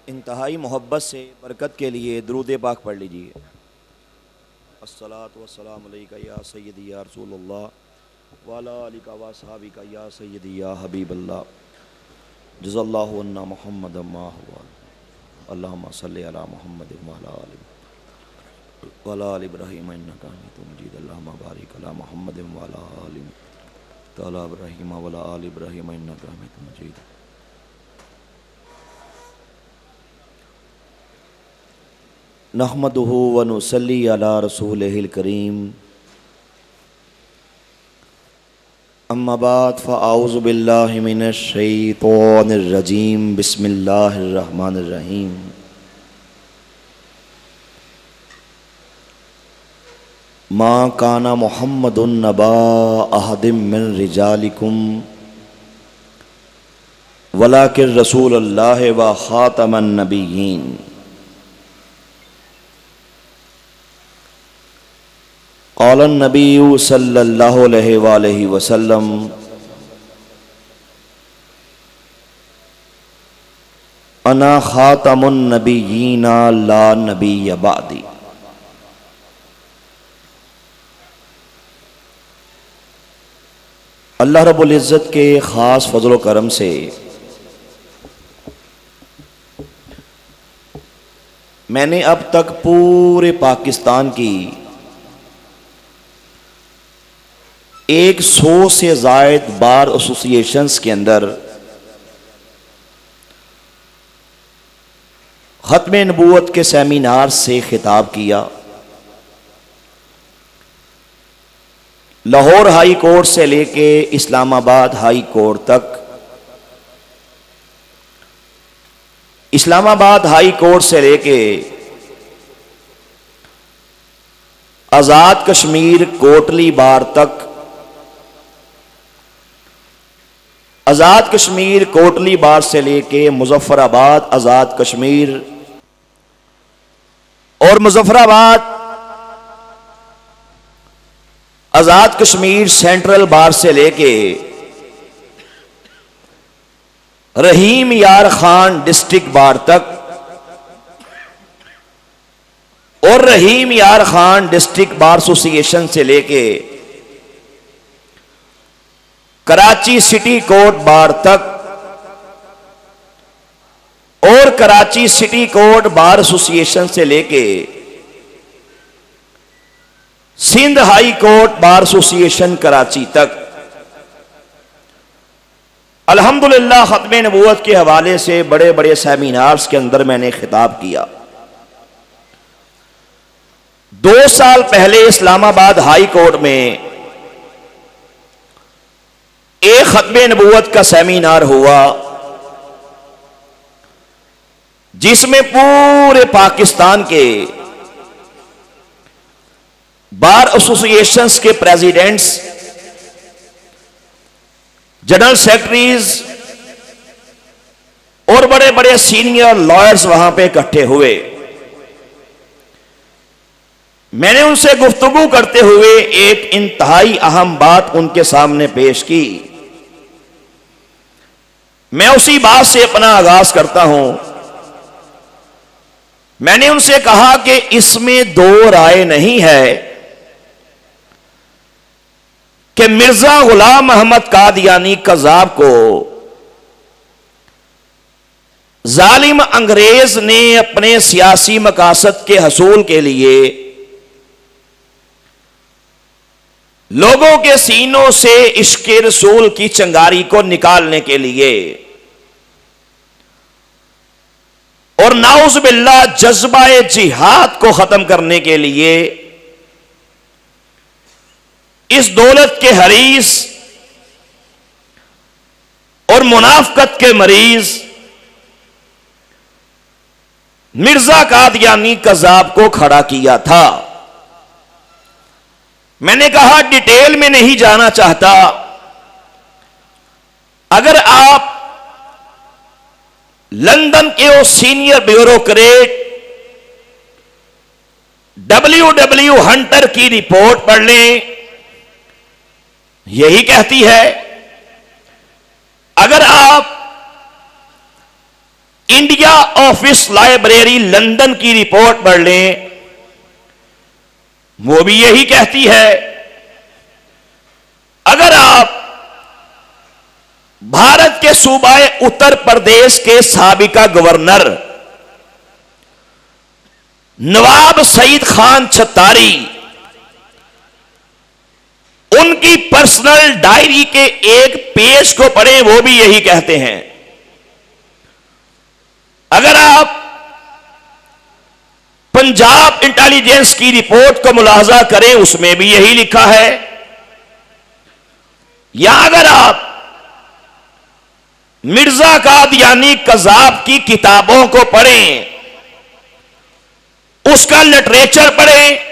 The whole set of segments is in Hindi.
इंतहाई मोहब्बत से बरकत के लिए दुरूद पाक पढ़ लीजिए। अस्सलातु वस्सलामु अलैका या सय्यदी या रसूलल्लाह व अला आलिका व असहाबिका या सय्यदी या हबीबल्लाह जज़ल्लाहु अन्ना मुहम्मदम मा हुवा अल्लाहुम्मा सल्लि अला मुहम्मद व अला आलि इब्राहीम इन्नका हमीदुम मजीद अल्लाहुम्मा बारिक अला मुहम्मद व अला आलि इब्राहीम व अला आलि इब्राहीम इन्नका हमीदुम मजीद। नहमदुहु व नुसल्ली अला रसूलिहिल करीम अम्मा बाद फ़अऊज़ु बिल्लाहि मिनश शैतानिर रजीम बिस्मिल्लाहिर रहमानिर रहीम। मा काना मुहम्मदुन नबा अहदिम मिन रिजालिकुम वलाकिन रसूलुल्लाह व खातमन नबिय्यीन। क़ालन नबी सल्लल्लाहु अलैहि वसल्लम अना खातमुन नबिय्यीना ला नबिय्य बादी। अल्लाह रब्बुल इज़्ज़त के ख़ास फ़ज़ल व करम से मैंने अब तक पूरे पाकिस्तान की 100 से ज़ायद बार एसोसिएशंस के अंदर ख़त्म नबूवत के सेमिनार से खिताब किया। लाहौर हाई कोर्ट से लेके इस्लामाबाद हाई कोर्ट तक, इस्लामाबाद हाई कोर्ट से लेके आज़ाद कश्मीर कोटली बार तक, आज़ाद कश्मीर कोटली बार से लेके मुजफ्फराबाद आज़ाद कश्मीर और मुजफ्फराबाद आज़ाद कश्मीर सेंट्रल बार से लेके रहीम यार खान डिस्ट्रिक्ट बार तक और रहीम यार खान डिस्ट्रिक्ट बार एसोसिएशन से लेके कराची सिटी कोर्ट बार तक और Karachi city court bar association से लेके Sindh high court bar association Karachi तक अल्हम्दुलिल्लाह खत्म नबूवत के हवाले से बड़े बड़े सेमिनार्स के अंदर मैंने खिताब किया। 2 साल पहले इस्लामाबाद हाई कोर्ट में एक खत्म नबूवत का सेमिनार हुआ जिसमें पूरे पाकिस्तान के बार एसोसिएशंस के प्रेसिडेंट्स, जनरल सेक्रेटरीज और बड़े बड़े सीनियर लॉयर्स वहां पे इकट्ठे हुए। मैंने उनसे गुफ्तगू करते हुए एक इंतहाई अहम बात उनके सामने पेश की। मैं उसी बात से अपना आगाज करता हूं। मैंने उनसे कहा कि इसमें 2 राय नहीं है कि मिर्जा गुलाम अहमद कादियानी कज़ाब को जालिम अंग्रेज ने अपने सियासी मकासद के हसूल के लिए लोगों के सीनों से इश्क़ रसूल की चिंगारी को निकालने के लिए और नाउज़ बिल्लाह जज्बाए जिहाद को खत्म करने के लिए इस दौलत के हरीस और मुनाफकत के मरीज मिर्जा कादियानी कज़ाब को खड़ा किया था। मैंने कहा डिटेल में नहीं जाना चाहता। अगर आप लंदन के वो सीनियर ब्यूरोक्रेट W हंटर की रिपोर्ट पढ़ लें, यही कहती है अगर आप इंडिया ऑफिस लाइब्रेरी लंदन की रिपोर्ट पढ़ लें, वो भी यही कहती है अगर आप भारत के सूबाए उत्तर प्रदेश के साबिका गवर्नर नवाब सईद खान छत्तारी उनकी पर्सनल डायरी के एक पेज को पढ़ें, वो भी यही कहते हैं। अगर आप पंजाब इंटेलिजेंस की रिपोर्ट को मुलाहजा करें, उसमें भी यही लिखा है। या अगर आप मिर्जा कादियानी कज़ाब की किताबों को पढ़ें, उसका लिटरेचर पढ़ें,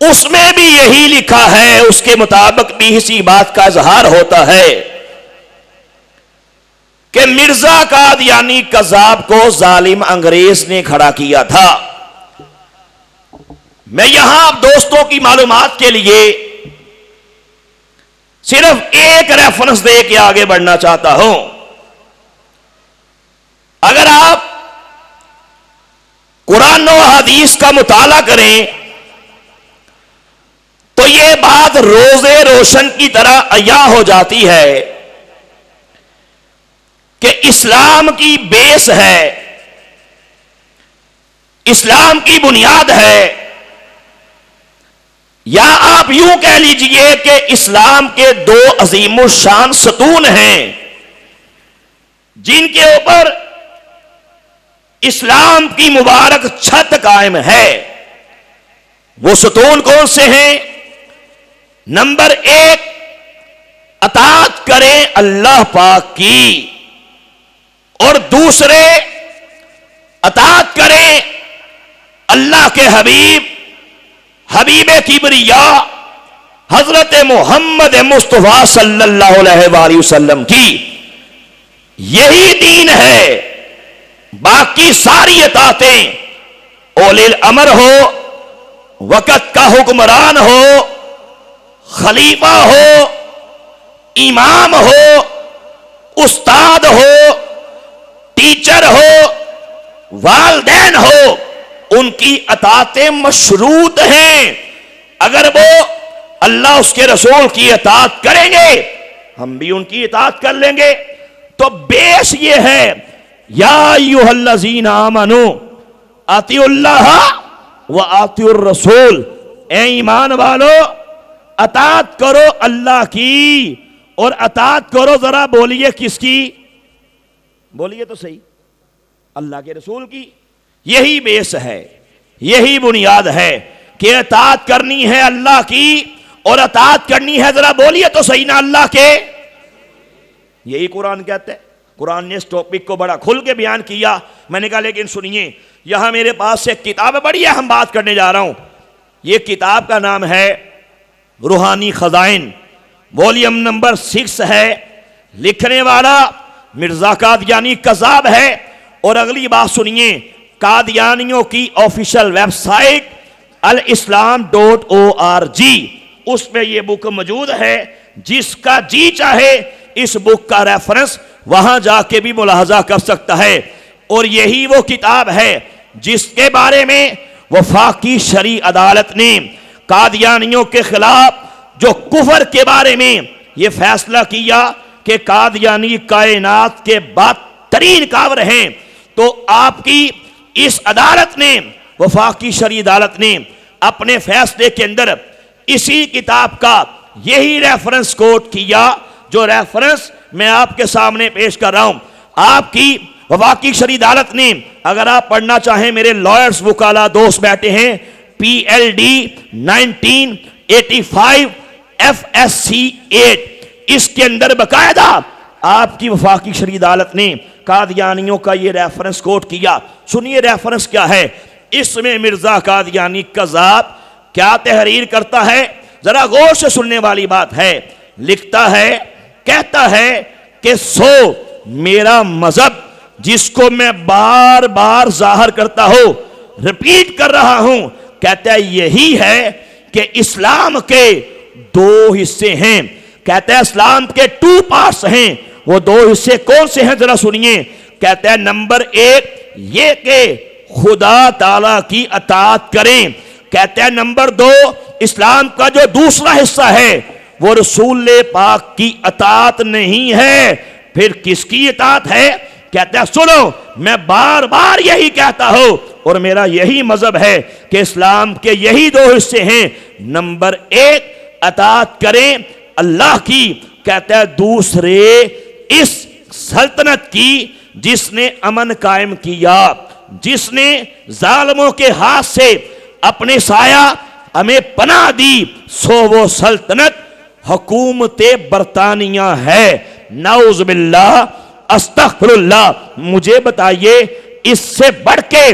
उसमें भी यही लिखा है। उसके मुताबिक भी इसी बात का इजहार होता है कि मिर्जा कादियानी कज़ाब को जालिम अंग्रेज ने खड़ा किया था। मैं यहां आप दोस्तों की मालूमात के लिए सिर्फ एक रेफरेंस दे के आगे बढ़ना चाहता हूं। अगर आप कुरान और हदीस का मुताला करें तो यह बात रोजे रोशन की तरह अया हो जाती है कि इस्लाम की बेस है, इस्लाम की बुनियाद है, या आप यूं कह लीजिए कि इस्लाम के दो अजीमुल शान सतून हैं जिनके ऊपर इस्लाम की मुबारक छत कायम है। वो सतून कौन से हैं? नंबर एक, अतात करें अल्लाह पाक की, और दूसरे अतात करें अल्लाह के हबीब किबरिया हजरत मोहम्मद मुस्तफा सल्लल्लाहु अलैहि वसल्लम की। यही दीन है। बाकी सारी अतातें ओलिल अमर हो, वक़्त का हुक्मरान हो, खलीफा हो, इमाम हो, उस्ताद हो, टीचर हो, वालदैन हो, उनकी अतातें मशरूत हैं। अगर वो अल्लाह उसके रसूल की अतात करेंगे, हम भी उनकी इताअत कर लेंगे। तो बेस ये है, या अय्युहल्लज़ीना आमनू अतिउल्लाह व अतिउर रसूल, ए ईमान वालो अतात करो अल्लाह की और अतात करो, जरा बोलिए किसकी? बोलिए तो सही, अल्लाह के रसूल की। यही बेस है, यही बुनियाद है कि अतात करनी है अल्लाह की और अतात करनी है, जरा बोलिए तो सही ना, अल्लाह के। यही कुरान कहता है। कुरान ने इस टॉपिक को बड़ा खुल के बयान किया। मैंने कहा लेकिन सुनिए, यहां मेरे पास एक किताब बड़ी अहम बात करने जा रहा हूं। यह किताब का नाम है रूहानी खजाइन, वॉल्यूम नंबर 6 है। लिखने वाला मिर्जा कादियानी कज़ाब है। और अगली बात सुनिए, कादियानियों की ऑफिशियल वेबसाइट alislam.org, उसमें यह बुक मौजूद है। जिसका जी चाहे इस बुक का रेफरेंस वहां जाके भी मुलाहजा कर सकता है। और यही वो किताब है जिसके बारे में वफाकी शरी अदालत ने कादियानियों के खिलाफ जो कुफर के बारे में यह फैसला किया कि कादियानी कायनात के बदतरीन काफिर हैं। तो आपकी इस अदालत ने, वफाकी शरी अदालत ने अपने फैसले के अंदर इसी किताब का यही रेफरेंस कोट किया, जो रेफरेंस मैं आपके सामने पेश कर रहा हूं। आपकी वफाकी शरी अदालत ने, अगर आप पढ़ना चाहें, मेरे लॉयर्स वकाला दोस्त बैठे हैं, PLD 1985 FSC 8, इसके अंदर बकायदा आपकी वफाकी शरी अदालत ने कादियानियों का ये रेफरेंस कोट किया। सुनिए रेफरेंस क्या है। इसमें मिर्जा कादियानी कज़ाब क्या तहरीर करता है, जरा गौर से सुनने वाली बात है। लिखता है, कहता है कि सो मेरा मजहब जिसको मैं बार बार जाहिर करता हूं, रिपीट कर रहा हूं, कहता है यही है कि इस्लाम के दो हिस्से हैं। कहता है इस्लाम के 2 पार्ट्स हैं। वो 2 हिस्से कौन से हैं, जरा सुनिए। कहते हैं नंबर एक ये कि खुदा ताला की अताअत करें। कहते हैं नंबर दो, इस्लाम का जो दूसरा हिस्सा है वो रसूल पाक की अताअत नहीं है। फिर किसकी अताअत है? कहते हैं सुनो, मैं बार बार यही कहता हूं और मेरा यही मजहब है कि इस्लाम के यही दो हिस्से हैं। नंबर एक अताअत करें अल्लाह की, कहते हैं दूसरे इस सल्तनत की जिसने अमन कायम किया, जिसने जालिमों के हाथ से अपने साया हमें पनाह दी, सो वो सल्तनत हुकूमत बरतानिया है। नाउज़ बिल्लाह, अस्तग़फिरुल्लाह। मुझे बताइए इससे बढ़ के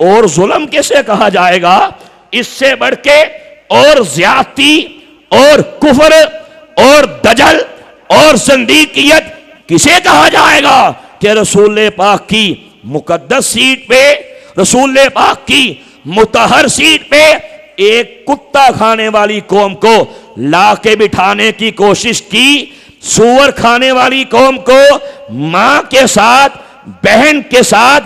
और जुल्म कैसे कहा जाएगा? इससे बढ़ के और ज्यादती और कुफर और दजल और ज़ंदीकियत किसे कहा जाएगा कि रसूल पाक की मुकद्दस सीट पे, रसूल पाक की मुतहर सीट पे एक कुत्ता खाने वाली कौम को ला के बिठाने की कोशिश की, सूअर खाने वाली कौम को मां के साथ, बहन के साथ,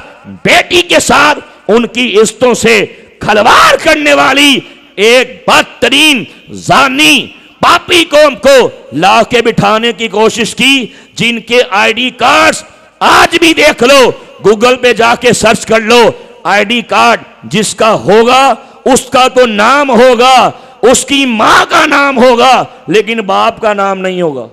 बेटी के साथ उनकी इज्जतों से खलवाड़ करने वाली एक बदतरीन जानी पापी कौम को ला के बिठाने की कोशिश की, जिनके आईडी कार्ड्स आज भी देख लो, गूगल पे जाके सर्च कर लो, आईडी कार्ड जिसका होगा उसका तो नाम होगा, उसकी मां का नाम होगा, लेकिन बाप का नाम नहीं होगा।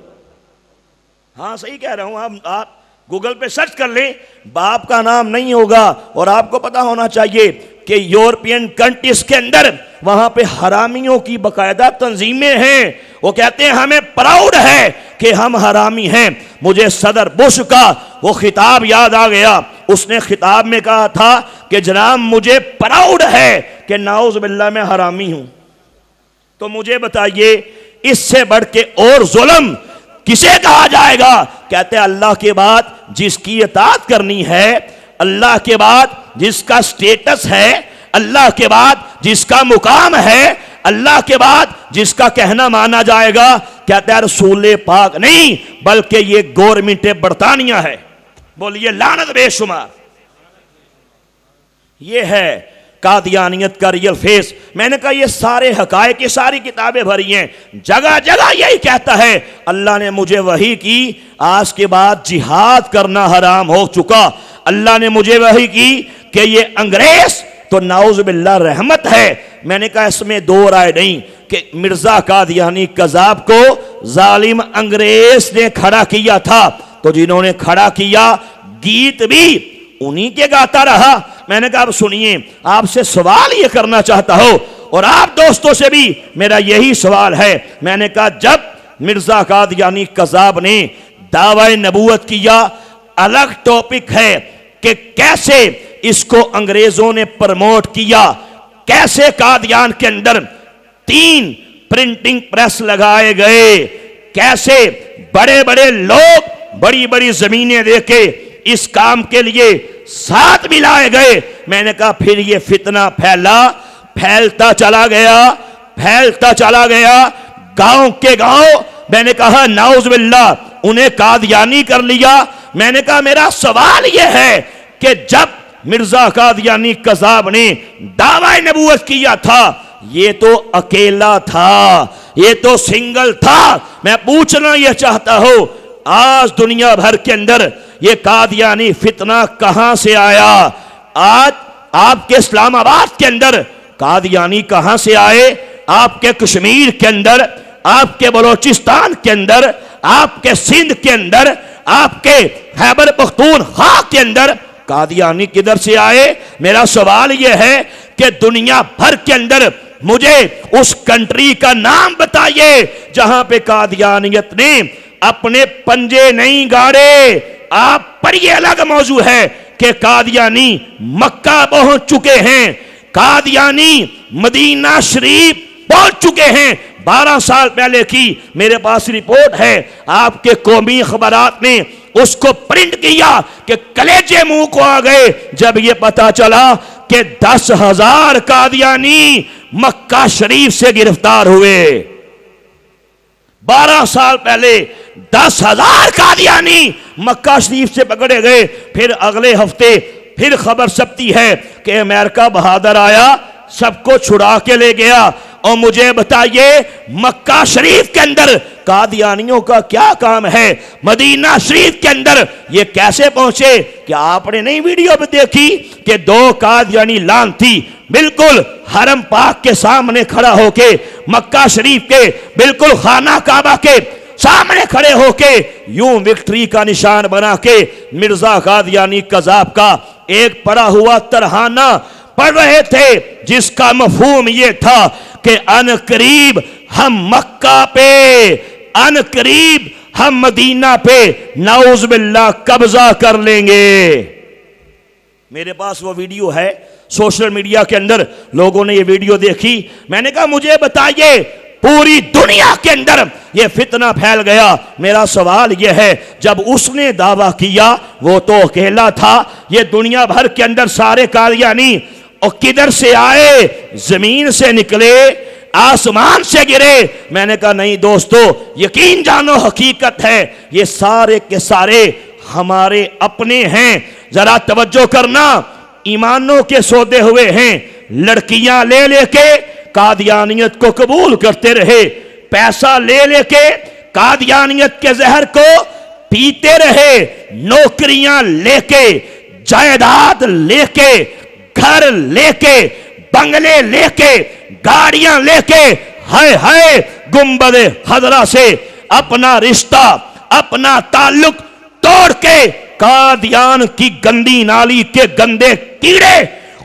हाँ सही कह रहा हूं, आप गूगल पे सर्च कर लें, बाप का नाम नहीं होगा। और आपको पता होना चाहिए कि यूरोपियन कंट्रीज के अंदर वहां पे हरामियों की बकायदा तंजीमें हैं। वो कहते हैं हमें प्राउड है कि हम हरामी हैं। मुझे सदर बुश का वो खिताब याद आ गया। उसने खिताब में कहा था कि जनाब मुझे प्राउड है कि नाउज़ बिल्लाह मैं हरामी हूं। तो मुझे बताइए इससे बढ़ के और जुल्म किसे कहा जाएगा? कहते हैं अल्लाह के बाद जिसकी इताअत करनी है, अल्लाह के बाद जिसका स्टेटस है, अल्लाह के बाद जिसका मुकाम है, अल्लाह के बाद जिसका कहना माना जाएगा, कहते हैं रसूल पाक नहीं बल्कि ये गवर्नमेंट बरतानिया है। बोलिए लानत बेशुमार। ये है कादियानियत का रियल फेस। मैंने कहा ये सारे हकायक की सारी किताबें भरी हैं, जगह जगह यही कहता है अल्लाह ने मुझे वही की, आज के बाद जिहाद करना हराम हो चुका। अल्लाह ने मुझे वही की कि ये अंग्रेज तो नाउज़ बिल्लाह रहमत है। मैंने कहा इसमें दो राय नहीं कि मिर्जा कादियानी कज़ाब को जालिम अंग्रेज ने खड़ा किया था, तो जिन्होंने खड़ा किया गीत भी उन्हीं के गाता रहा। मैंने कहा अब सुनिए, आपसे सवाल ये करना चाहता हूं और आप दोस्तों से भी मेरा यही सवाल है। मैंने कहा जब मिर्जा कादियानी कज़ाब ने दावा नबूवत किया, अलग टॉपिक है कि कैसे इसको अंग्रेजों ने प्रमोट किया, कैसे कादियान के अंदर 3 प्रिंटिंग प्रेस लगाए गए, कैसे बड़े बड़े लोग बड़ी बड़ी जमीनें देके इस काम के लिए साथ मिलाए गए। मैंने कहा फिर ये फितना फैलता चला गया, फैलता चला गया गांव के गांव। मैंने कहा नाउज़ बिल्लाह उन्हें कादियानी कर लिया। मैंने कहा मेरा सवाल यह है कि जब मिर्जा कादियानी कज़ाब ने दावा नबूवत किया था, ये तो अकेला था, ये तो सिंगल था। मैं पूछना यह चाहता हूं आज दुनिया भर के अंदर ये कादियानी फितना कहां से आया? आज आपके इस्लामाबाद के अंदर कादियानी कहां से आए? आपके कश्मीर के अंदर, आपके बलोचिस्तान के अंदर, आपके सिंध के अंदर, आपके खैबर पख्तूनख्वा के अंदर कादियानी किधर से आए? मेरा सवाल यह है कि दुनिया भर के अंदर मुझे उस कंट्री का नाम बताइए जहां पे कादियानियत ने अपने पंजे नहीं गाड़े। आप पर यह अलग मौजू है कि कादियानी मक्का पहुंच चुके हैं, कादियानी मदीना शरीफ पहुंच चुके हैं। 12 साल पहले की मेरे पास रिपोर्ट है, आपके कौमी अखबारात ने उसको प्रिंट किया कि कलेजे मुंह को आ गए जब यह पता चला कि 10,000 कादियानी मक्का शरीफ से गिरफ्तार हुए। 12 साल पहले 10,000 कादियानी मक्का शरीफ से पकड़े गए। फिर अगले हफ्ते फिर खबर छपती है कि अमेरिका बहादुर आया, सबको छुड़ा के ले गया। और मुझे बताइए मक्का शरीफ के अंदर कादियानियों का क्या काम है? मदीना शरीफ के अंदर ये कैसे पहुंचे? क्या आपने नहीं वीडियो में देखी कि 2 कादियानी लानती बिल्कुल हरम पाक के सामने खड़ा होके, मक्का शरीफ के बिल्कुल खाना काबा के सामने खड़े होके यूं विक्ट्री का निशान बना के मिर्जा कादियानी कज़ाब का एक पड़ा हुआ तरहाना पढ़ रहे थे, जिसका मफहूम ये था कि अन करीब हम मक्का पे, अन करीब हम मदीना पे नाउज़ बिल्लाह कब्जा कर लेंगे। मेरे पास वो वीडियो है, सोशल मीडिया के अंदर लोगों ने ये वीडियो देखी। मैंने कहा मुझे बताइए, पूरी दुनिया के अंदर ये फितना फैल गया। मेरा सवाल यह है, जब उसने दावा किया वो तो अकेला था, ये दुनिया भर के अंदर सारे कादियानी और किधर से आए? जमीन से निकले, आसमान से गिरे? मैंने कहा नहीं दोस्तों, यकीन जानो हकीकत है, ये सारे के सारे हमारे अपने हैं। जरा तवज्जो करना, ईमानों के सौदे हुए हैं। लड़कियां ले लेके कादियानियत को कबूल करते रहे, पैसा ले लेके कादियानियत के जहर को पीते रहे, नौकरियां लेके, जायदाद लेके, घर लेके, बंगले लेके, गाड़ियां लेके, हाय हाय गुंबदे खजरा से अपना रिश्ता, अपना ताल्लुक तोड़ के कादियान की गंदी नाली के गंदे कीड़े,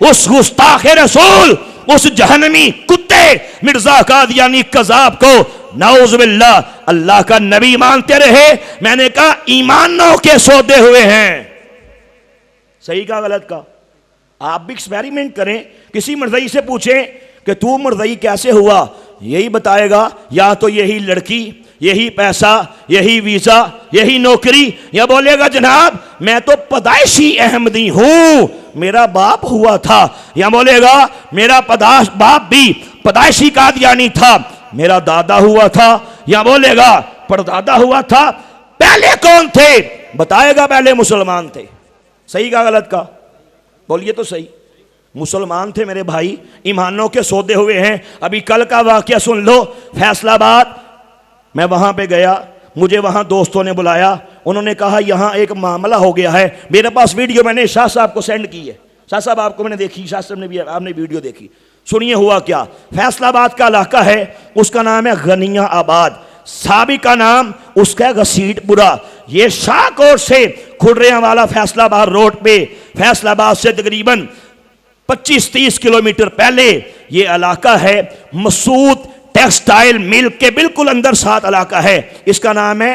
उस गुस्ताखे रसूल, उस जहन्नमी कुत्ते मिर्जा कादियानी कज़ाब को नाउज़ बिल्लाह अल्लाह का नबी मानते रहे। मैंने कहा ईमानों के सौदे हुए हैं। सही का गलत का? आप भी एक्सपेरिमेंट करें, किसी मर्दई से पूछें कि तू मर्दई कैसे हुआ, यही बताएगा या तो यही लड़की, यही पैसा, यही वीजा, यही नौकरी, या बोलेगा जनाब मैं तो पैदाइशी अहमदी हूं, मेरा बाप हुआ था, या बोलेगा मेरा बाप भी पैदाइशी कादियानी था, मेरा दादा हुआ था, या बोलेगा परदादा हुआ था। पहले कौन थे? बताएगा पहले मुसलमान थे। सही का गलत का? बोलिए तो सही। मुसलमान थे मेरे भाई, ईमानों के सौदे हुए हैं। अभी कल का वाकया सुन लो, फैसलाबाद मैं वहां पे गया, मुझे वहां दोस्तों ने बुलाया, उन्होंने कहा यहां एक मामला हो गया है। मेरे पास वीडियो मैंने शाह साहब को सेंड की है, शाह साहब आपको मैंने देखी, शाह साहब ने भी आपने वीडियो देखी। सुनिए हुआ क्या। फैसलाबाद का इलाका है, उसका नाम है गनिया आबाद, साबिका नाम उसका घसीटपुरा। ये शाहकोट से खुर्रिया वाला फैसलाबाद रोड पे, फैसलाबाद से तकरीबन 25-30 किलोमीटर पहले ये इलाका है। मसूद टेक्सटाइल मिल के बिल्कुल अंदर साथ इलाका है, इसका नाम है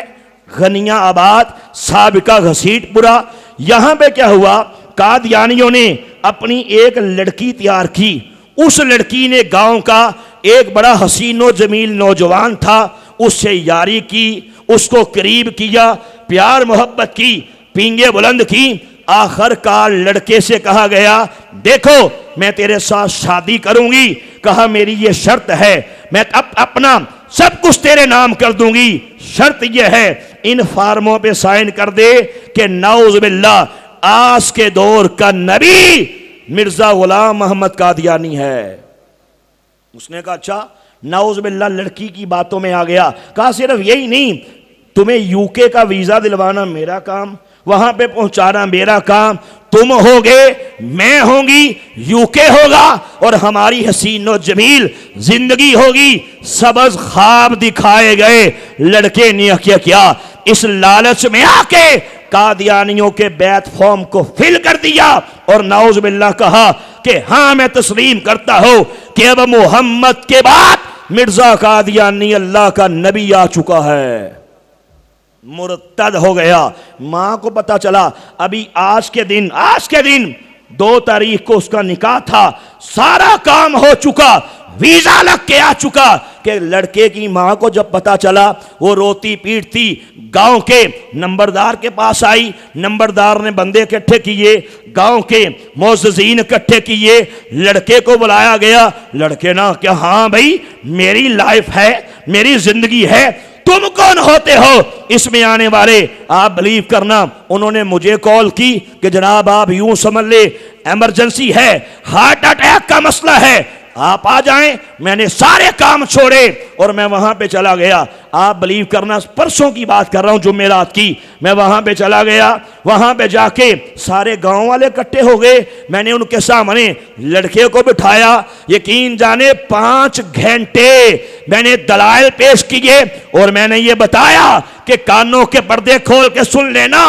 गनिया आबाद, साबिका घसीटपुरा। यहां पे क्या हुआ, कादियानियों ने अपनी एक लड़की तैयार की। उस लड़की ने गांव का एक बड़ा हसीनो जमील नौजवान था, उससे यारी की, उसको करीब किया, प्यार मोहब्बत की, पींगे बुलंद की। आखिरकार लड़के से कहा गया देखो मैं तेरे साथ शादी करूंगी। कहा मेरी ये शर्त है, मैं अपना सब कुछ तेरे नाम कर दूंगी, शर्त यह है इन फार्मों पे साइन कर दे कि नाउज़ बिल्लाह आज के दौर का नबी मिर्जा गुलाम मोहम्मद कादियानी है। उसने कहा अच्छा, नाउज़ बिल्लाह लड़की की बातों में आ गया। कहा सिर्फ यही नहीं, तुम्हें यूके का वीजा दिलवाना मेरा काम, वहां पे पहुंचाना मेरा काम, तुम होगे, मैं होंगी, यूके होगा और हमारी हसीन और जमील जिंदगी होगी। सबज ख्वाब दिखाए गए। लड़के ने क्या इस लालच में आके कादियानियों के बैत फॉर्म को फिल कर दिया और नाउज़ बिल्लाह कहा कि हाँ मैं तस्लीम करता हूं कि अब मोहम्मद के बाद मिर्जा कादियानी अल्लाह का नबी आ चुका है। मुर्तद हो गया। मां को पता चला, अभी आज के दिन 2 तारीख को उसका निकाह था, सारा काम हो चुका, वीजा लग के आ चुका कि लड़के की मां को जब पता चला वो रोती पीटती गांव के नंबरदार के पास आई। नंबरदार ने बंदे इकट्ठे किए, गांव के मोअज़्ज़िज़ीन इकट्ठे किए, लड़के को बुलाया गया। लड़के ना क्या हाँ भाई मेरी लाइफ है, मेरी जिंदगी है, तुम कौन होते हो इसमें आने वाले? आप बिलीव करना, उन्होंने मुझे कॉल की कि जनाब आप यूं समझ ले इमरजेंसी है, हार्ट अटैक का मसला है, आप आ जाएं। मैंने सारे काम छोड़े और मैं वहां पे चला गया। आप बिलीव करना, परसों की बात कर रहा हूं, जुमेरात की। मैं वहां पे चला गया, वहां पे जाके सारे गांव वाले इकट्ठे हो गए। मैंने उनके सामने लड़के को बिठाया, यकीन जाने 5 घंटे मैंने दलाइल पेश किए और मैंने ये बताया कि कानों के पर्दे खोल के सुन लेना,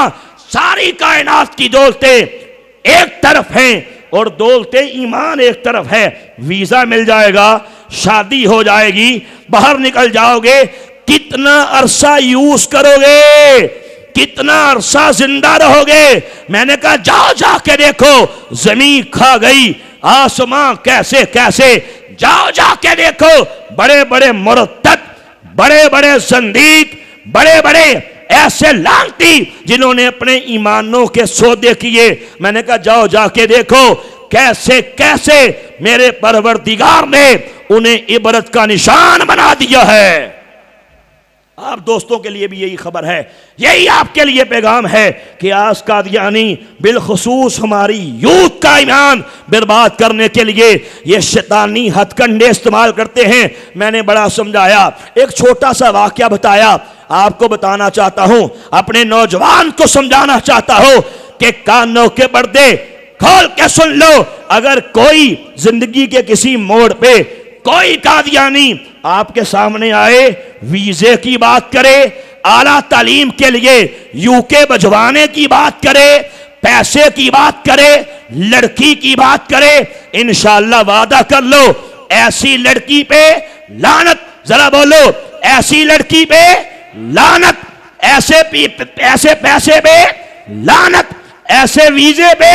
सारी कायनात की दौलतें एक तरफ हैं और दौलते ईमान एक तरफ है। वीजा मिल जाएगा, शादी हो जाएगी, बाहर निकल जाओगे, कितना अरसा यूज करोगे, कितना अरसा जिंदा रहोगे? मैंने कहा जाओ जाके देखो, जमीन खा गई, आसमां कैसे कैसे, जाओ जाके देखो। बड़े बड़े मुरतद, बड़े बड़े संदीक, बड़े बड़े ऐसे लांती जिन्होंने अपने ईमानों के सौदे किए। मैंने कहा जाओ जाके देखो कैसे कैसे मेरे परवरदिगार ने उन्हें इबरत का निशान बना दिया है। आप दोस्तों के लिए भी यही खबर है, यही आपके लिए पैगाम है कि आज कादियानी बिलखुसूस हमारी यूथ का ईमान बर्बाद करने के लिए ये शैतानी हथकंडे इस्तेमाल करते हैं। मैंने बड़ा समझाया, एक छोटा सा वाकया बताया, आपको बताना चाहता हूं, अपने नौजवान को समझाना चाहता हूं कि कानों के पर्दे खोल के सुन लो। अगर कोई जिंदगी के किसी मोड़ पे कोई कादियानी आपके सामने आए, वीजे की बात करे, आला तालीम के लिए यूके भिजवाने की बात करे, पैसे की बात करे, लड़की की बात करे, इंशाअल्लाह वादा कर लो ऐसी लड़की पे लानत। जरा बोलो, ऐसी लड़की पे लानत, ऐसे पैसे पे लानत, ऐसे वीजे पे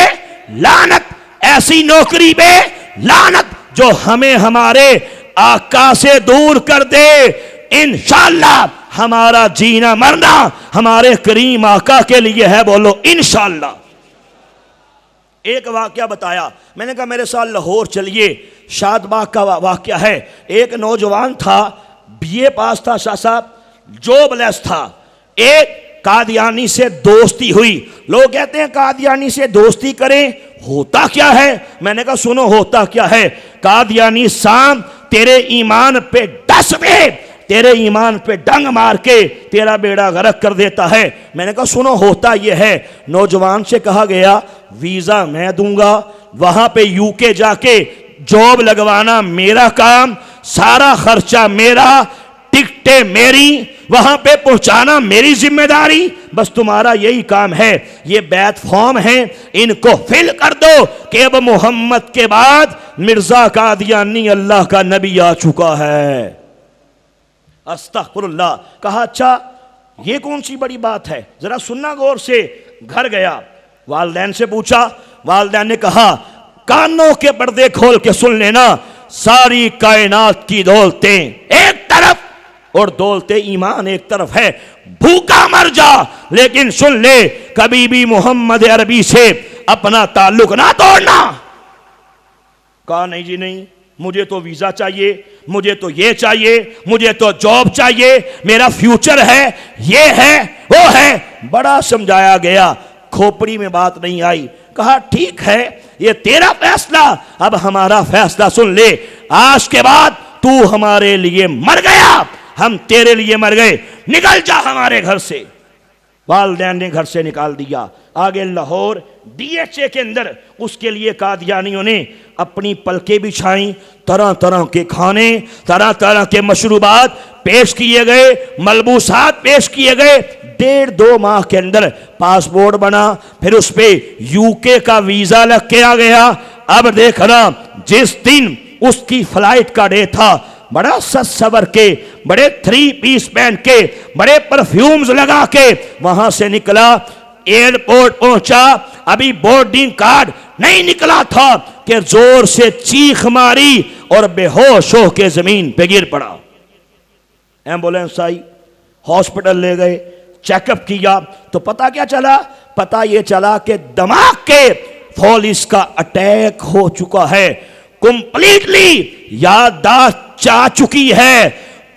लानत, ऐसी नौकरी पे लानत जो हमें हमारे आका से दूर कर दे। इंशाअल्लाह हमारा जीना मरना हमारे करीम आका के लिए है, बोलो इंशाअल्लाह। एक वाकया बताया, मैंने कहा मेरे साथ लाहौर चलिए, शादबाग का वाकया है। एक नौजवान था, बीए पास था, शाह साहब जॉबलेस था, एक कादियानी से दोस्ती हुई। लोग कहते हैं कादियानी से दोस्ती करें, होता क्या है? मैंने कहा सुनो होता क्या है। कादियानी शाम तेरे ईमान पे डस दे, तेरे ईमान पे डंग मार के तेरा बेड़ा गर्क कर देता है। मैंने कहा सुनो होता यह है। नौजवान से कहा गया वीजा मैं दूंगा, वहां पे यूके जाके जॉब लगवाना मेरा काम, सारा खर्चा मेरा, टिकटें मेरी, वहां पे पहुंचाना मेरी जिम्मेदारी, बस तुम्हारा यही काम है। ये बैत फॉर्म है, इनको फिल कर दो कि अब मोहम्मद के बाद मिर्जा कादियानी अल्लाह का नबी आ चुका है। अस्तगफिरुल्लाह। कहा अच्छा ये कौन सी बड़ी बात है, जरा सुनना गौर से। घर गया, वालिदैन से पूछा, वालिदैन ने कहा कानों के पर्दे खोल के सुन लेना, सारी कायनात की दौलतें एक तरफ और दौलते ईमान एक तरफ है, भूखा मर जा लेकिन सुन ले कभी भी मोहम्मद अरबी से अपना ताल्लुक ना तोड़ना। कहा नहीं जी नहीं, मुझे तो वीजा चाहिए, मुझे तो ये चाहिए, मुझे तो जॉब चाहिए, मेरा फ्यूचर है, ये है वो है। बड़ा समझाया गया, खोपड़ी में बात नहीं आई। कहा ठीक है ये तेरा फैसला, अब हमारा फैसला सुन ले, आज के बाद तू हमारे लिए मर गया, हम तेरे लिए मर गए, निकल जा हमारे घर से। वालिदैन ने घर से निकाल दिया। आगे लाहौर डीएचए के अंदर उसके लिए कादियानियों ने अपनी पलकें बिछाई, तरह तरह के खाने, तरह तरह के मशरूबात पेश किए गए, मलबूसात पेश किए गए। 1.5-2 माह के अंदर पासपोर्ट बना, फिर उस पर यूके का वीजा लग के आ गया। अब देखना, जिस दिन उसकी फ्लाइट का डे था, बड़ा सज सवर के, बड़े 3 पीस पहन के, बड़े परफ्यूम्स लगा के वहां से निकला, एयरपोर्ट पहुंचा। अभी बोर्डिंग कार्ड नहीं निकला था कि जोर से चीख मारी और बेहोश हो के जमीन पे गिर पड़ा। एम्बुलेंस आई, हॉस्पिटल ले गए, चेकअप किया तो पता क्या चला? पता ये चला कि दिमाग के फॉलिस का अटैक हो चुका है, कंप्लीटली याददाश्त जा चुकी है,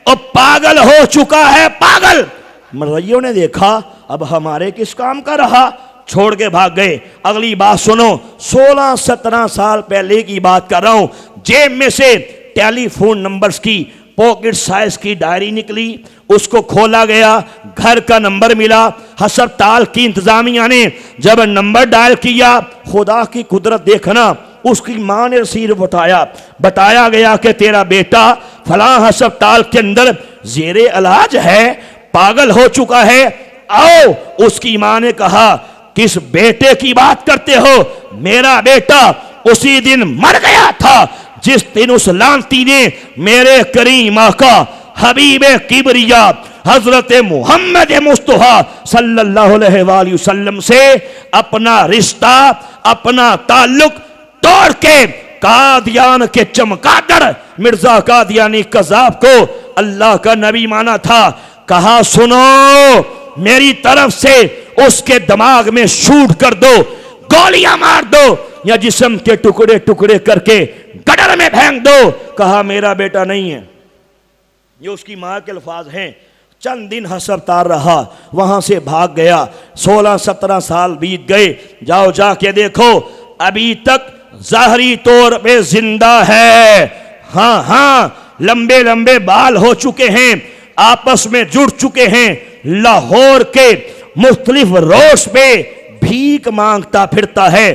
और पागल हो चुका है, पागल। मरइयों ने देखा अब हमारे किस काम का रहा, छोड़ के भाग गए। अगली बात सुनो, 16-17 साल पहले की बात कर रहा हूं। जेब में से टेलीफोन नंबर्स की पॉकेट साइज की डायरी निकली, उसको खोला गया, घर का नंबर मिला। अस्पताल की इंतजामिया ने जब नंबर डायल किया, खुदा की कुदरत देखना, उसकी मां ने रसीद बताया गया कि तेरा बेटा फलां अस्पताल के अंदर जेरे इलाज है, पागल हो चुका है, आओ। उसकी मां ने कहा किस बेटे की बात करते हो, मेरा बेटा उसी दिन मर गया था जिस दिन उस लांती ने मेरे करीम आका हबीब किबरिया हजरत मोहम्मद मुस्तफा सल्लल्लाहु अलैहि वसल्लम से अपना रिश्ता, अपना ताल्लुक तोड़ के कादियान के चमगादड़ मिर्जा कादियानी कज़ाब को अल्लाह का नबी माना था। कहा सुनो, मेरी तरफ से उसके दिमाग में शूट कर दो, गोलियां मार दो, या जिस्म के टुकड़े टुकड़े करके गटर में फेंक दो। कहा मेरा बेटा नहीं है। ये उसकी मां के अल्फाज हैं। चंद दिन अस्पताल रहा, वहां से भाग गया। 16-17 साल बीत गए। जाओ जाके देखो, अभी तक ज़ाहरी तौर पे जिंदा है। हाँ हाँ, लंबे लंबे बाल हो चुके हैं, आपस में जुड़ चुके हैं। लाहौर के मुख्तलिफ रोड्स पे भीख मांगता फिरता है।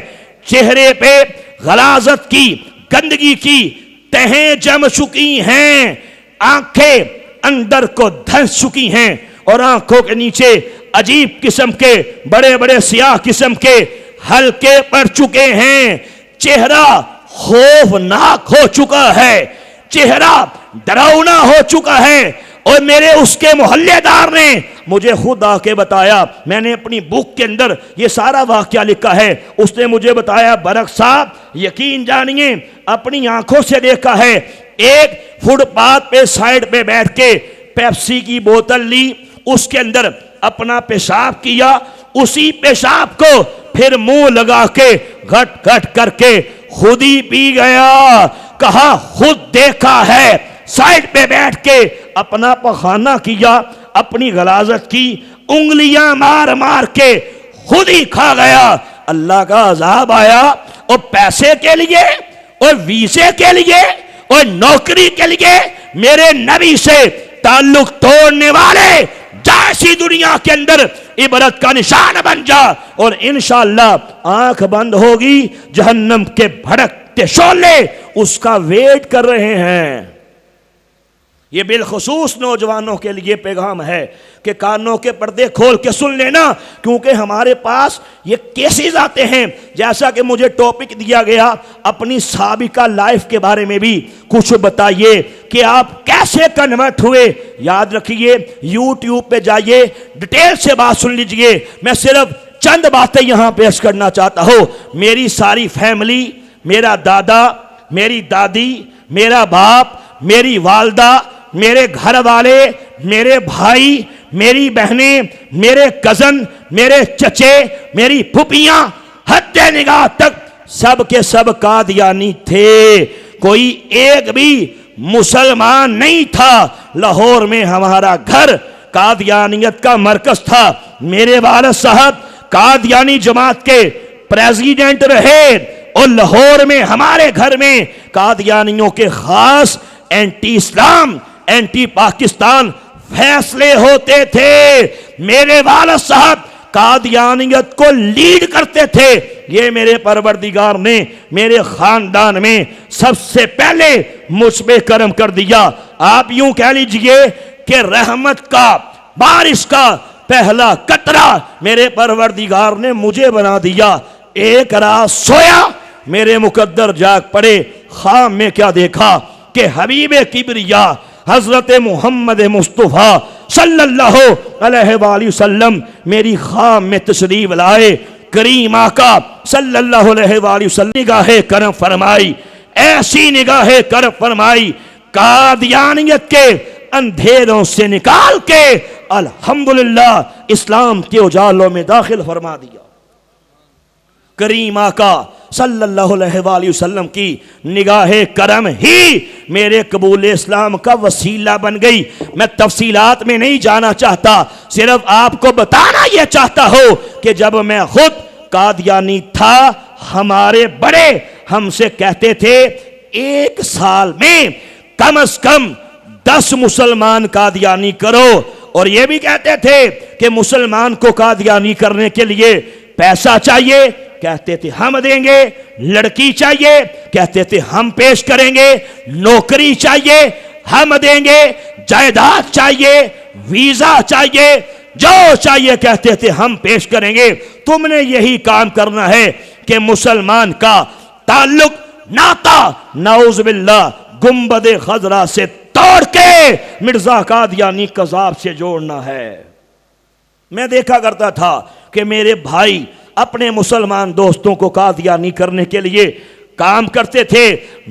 चेहरे पे गलाजत की, गंदगी की तहें जम चुकी हैं, आंखें अंदर को धंस चुकी हैं और आंखों के नीचे अजीब किस्म के बड़े बड़े सियाह किस्म के हल्के पड़ चुके हैं। चेहरा खौफनाक हो चुका है, चेहरा डरावना हो चुका है। और मेरे उसके मोहल्लेदार ने मुझे खुद आके बताया, मैंने अपनी बुक के अंदर ये सारा वाकया लिखा है। उसने मुझे बताया, बरक साहब यकीन जानिए अपनी आंखों से देखा है, एक फुटपाथ पे साइड पे बैठ के पेप्सी की बोतल ली, उसके अंदर अपना पेशाब किया, उसी पेशाब को फिर मुंह लगा के घट घट करके खुद ही पी गया। कहा खुद देखा है, साइड पे बैठ के अपना पखाना किया, अपनी गलाजत की, उंगलियां मार मार के खुद ही खा गया। अल्लाह का अजाब आया। और पैसे के लिए और वीजे के लिए और नौकरी के लिए मेरे नबी से ताल्लुक तोड़ने वाले जैसी दुनिया के अंदर इबरत का निशान बन जा। और इंशाअल्लाह आंख बंद होगी, जहन्नम के भड़कते शोले उसका वेट कर रहे हैं। ये बिलखुसूस नौजवानों के लिए पैगाम है कि कानों के पर्दे खोल के सुन लेना, क्योंकि हमारे पास ये केसेस आते हैं। जैसा कि मुझे टॉपिक दिया गया, अपनी साबिका लाइफ के बारे में भी कुछ बताइए कि आप कैसे कन्वर्ट हुए। याद रखिए, यूट्यूब पे जाइए, डिटेल से बात सुन लीजिए। मैं सिर्फ चंद बातें यहां पेश करना चाहता हूं। मेरी सारी फैमिली, मेरा दादा, मेरी दादी, मेरा बाप, मेरी वालदा, मेरे घर वाले, मेरे भाई, मेरी बहनें, मेरे कजन, मेरे चचे, मेरी फुफियां, हद्दे निगाह तक सब के सब कादियानी थे। कोई एक भी मुसलमान नहीं था। लाहौर में हमारा घर कादियानियत का मरकज था। मेरे वालिद साहब कादियानी जमात के प्रेसिडेंट रहे और लाहौर में हमारे घर में कादियानियों के खास एंटी इस्लाम, एंटी पाकिस्तान फैसले होते थे। मेरे वालिद साहब कादियानियत को लीड करते थे। ये मेरे परवरदिगार ने मेरे खानदान में सबसे पहले मुझ पे करम कर दिया। आप यूं कह लीजिए कि रहमत का, बारिश का पहला कतरा मेरे परवरदिगार ने मुझे बना दिया। एक रात सोया, मेरे मुकद्दर जाग पड़े। ख्वाब में क्या देखा कि हबीब किबरिया हजरत मोहम्मद मुस्तफा सल्लल्लाहु अलैहि वसल्लम मेरी ख्वाब में तशरीफ लाए। करीम आका सल्लल्लाहु अलैहि वसल्लम निगाहे करम फरमाई, ऐसी निगाहे करम फरमाई, कादियानियत के अंधेरों से निकाल के अल्हम्दुलिल्लाह इस्लाम के उजालों में दाखिल फरमा दिया। करीम आका सल्लल्लाहु अलैहि वसल्लम की निगाहे करम ही मेरे कबूल इस्लाम का वसीला बन गई। मैं तफसीलात में नहीं जाना चाहता, सिर्फ आपको बताना यह चाहता हूं कि जब मैं खुद कादियानी था, हमारे बड़े हमसे कहते थे एक साल में कम से कम 10 मुसलमान कादियानी करो, और ये भी कहते थे कि मुसलमान को कादियानी करने के लिए पैसा चाहिए, कहते थे हम देंगे, लड़की चाहिए, कहते थे हम पेश करेंगे, नौकरी चाहिए हम देंगे, जायदाद चाहिए, वीजा चाहिए, जो चाहिए कहते थे हम पेश करेंगे। तुमने यही काम करना है कि मुसलमान का ताल्लुक नाता नाउज़ुबिल्लाह गुंबद खजरा से तोड़ के मिर्जा कादियानी कज़ाब से जोड़ना है। मैं देखा करता था कि मेरे भाई अपने मुसलमान दोस्तों को कादियानी करने के लिए काम करते थे।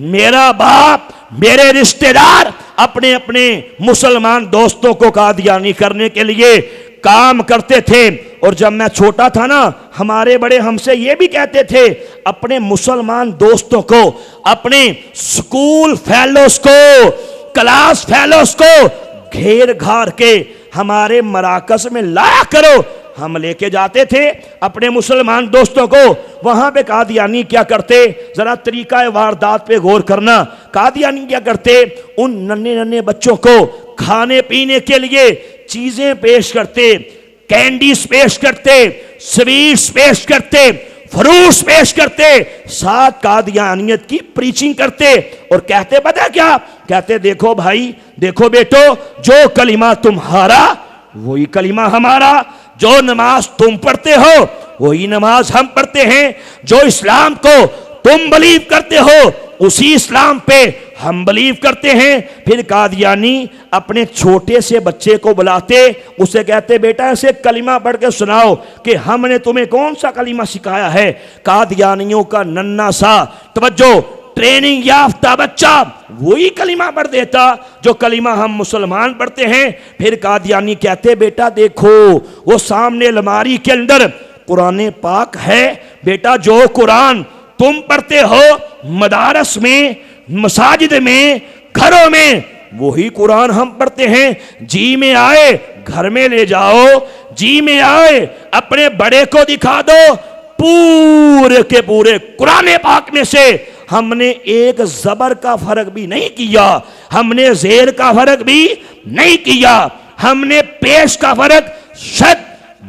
मेरा बाप, मेरे रिश्तेदार अपने अपने मुसलमान दोस्तों को कादियानी करने के लिए काम करते थे। और जब मैं छोटा था ना, हमारे बड़े हमसे ये भी कहते थे अपने मुसलमान दोस्तों को, अपने स्कूल फेलोस को, क्लास फेलोस को घेर घार के हमारे मराकस में लाया करो। हम लेके जाते थे अपने मुसलमान दोस्तों को, वहां पे कादियानी क्या करते, जरा तरीका वारदात पे गौर करना। कादियानी क्या करते, उन नन्हे नन्हे बच्चों को खाने पीने के लिए चीजें पेश करते, कैंडीज पेश करते, स्वीट्स पेश करते, फ्रूट्स पेश करते, साथ कादियानियत की प्रीचिंग करते और कहते पता क्या कहते, देखो भाई, देखो बेटो, जो कलिमा तुम्हारा वही कलिमा हमारा, जो नमाज तुम पढ़ते हो वही नमाज हम पढ़ते हैं, जो इस्लाम को तुम बिलीव करते हो उसी इस्लाम पे हम बिलीव करते हैं। फिर कादियानी अपने छोटे से बच्चे को बुलाते, उसे कहते बेटा ऐसे कलिमा पढ़ के सुनाओ कि हमने तुम्हें कौन सा कलिमा सिखाया है। कादियानियों का नन्हा सा तवज्जो ट्रेनिंग याफ्ता बच्चा वही कलिमा पढ़ देता जो कलिमा हम मुसलमान पढ़ते हैं। फिर कादियानी कहते बेटा देखो वो सामने अलमारी के अंदर कुरान पाक है, बेटा जो कुरान तुम पढ़ते हो मदारस में, मसाजिद में, घरों में, वही कुरान हम पढ़ते हैं। जी में आए घर में ले जाओ, जी में आए अपने बड़े को दिखा दो। पूरे के पूरे कुरान पाक में से हमने एक जबर का फर्क भी नहीं किया, हमने जेर का फर्क भी नहीं किया, हमने पेश का फर्क शद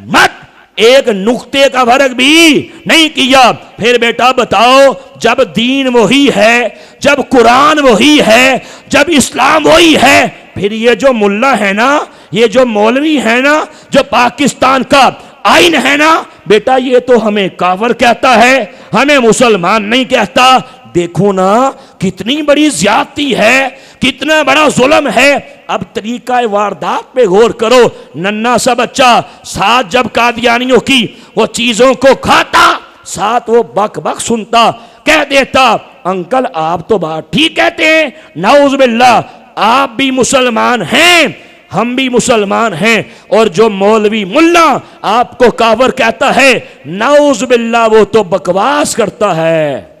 मत एक नुक्ते का फर्क भी नहीं किया। फिर बेटा बताओ, जब दीन वही है, जब कुरान वही है, जब इस्लाम वही है, फिर ये जो मुल्ला है ना, ये जो मौलवी है ना, जो पाकिस्तान का आइन है ना, बेटा ये तो हमें काफिर कहता है, हमें मुसलमान नहीं कहता। देखो ना कितनी बड़ी ज्यादती है, कितना बड़ा जुल्म है। अब तरीका वारदात पे गौर करो। नन्ना सा बच्चा साथ जब कादियानियों की वो चीजों को खाता, साथ वो बक बक सुनता, कह देता अंकल आप तो बात ठीक कहते हैं, नाउज़ुबिल्लाह आप भी मुसलमान हैं, हम भी मुसलमान हैं, और जो मौलवी मुल्ला आपको काफिर कहता है, नाउज़ुबिल्लाह वो तो बकवास करता है।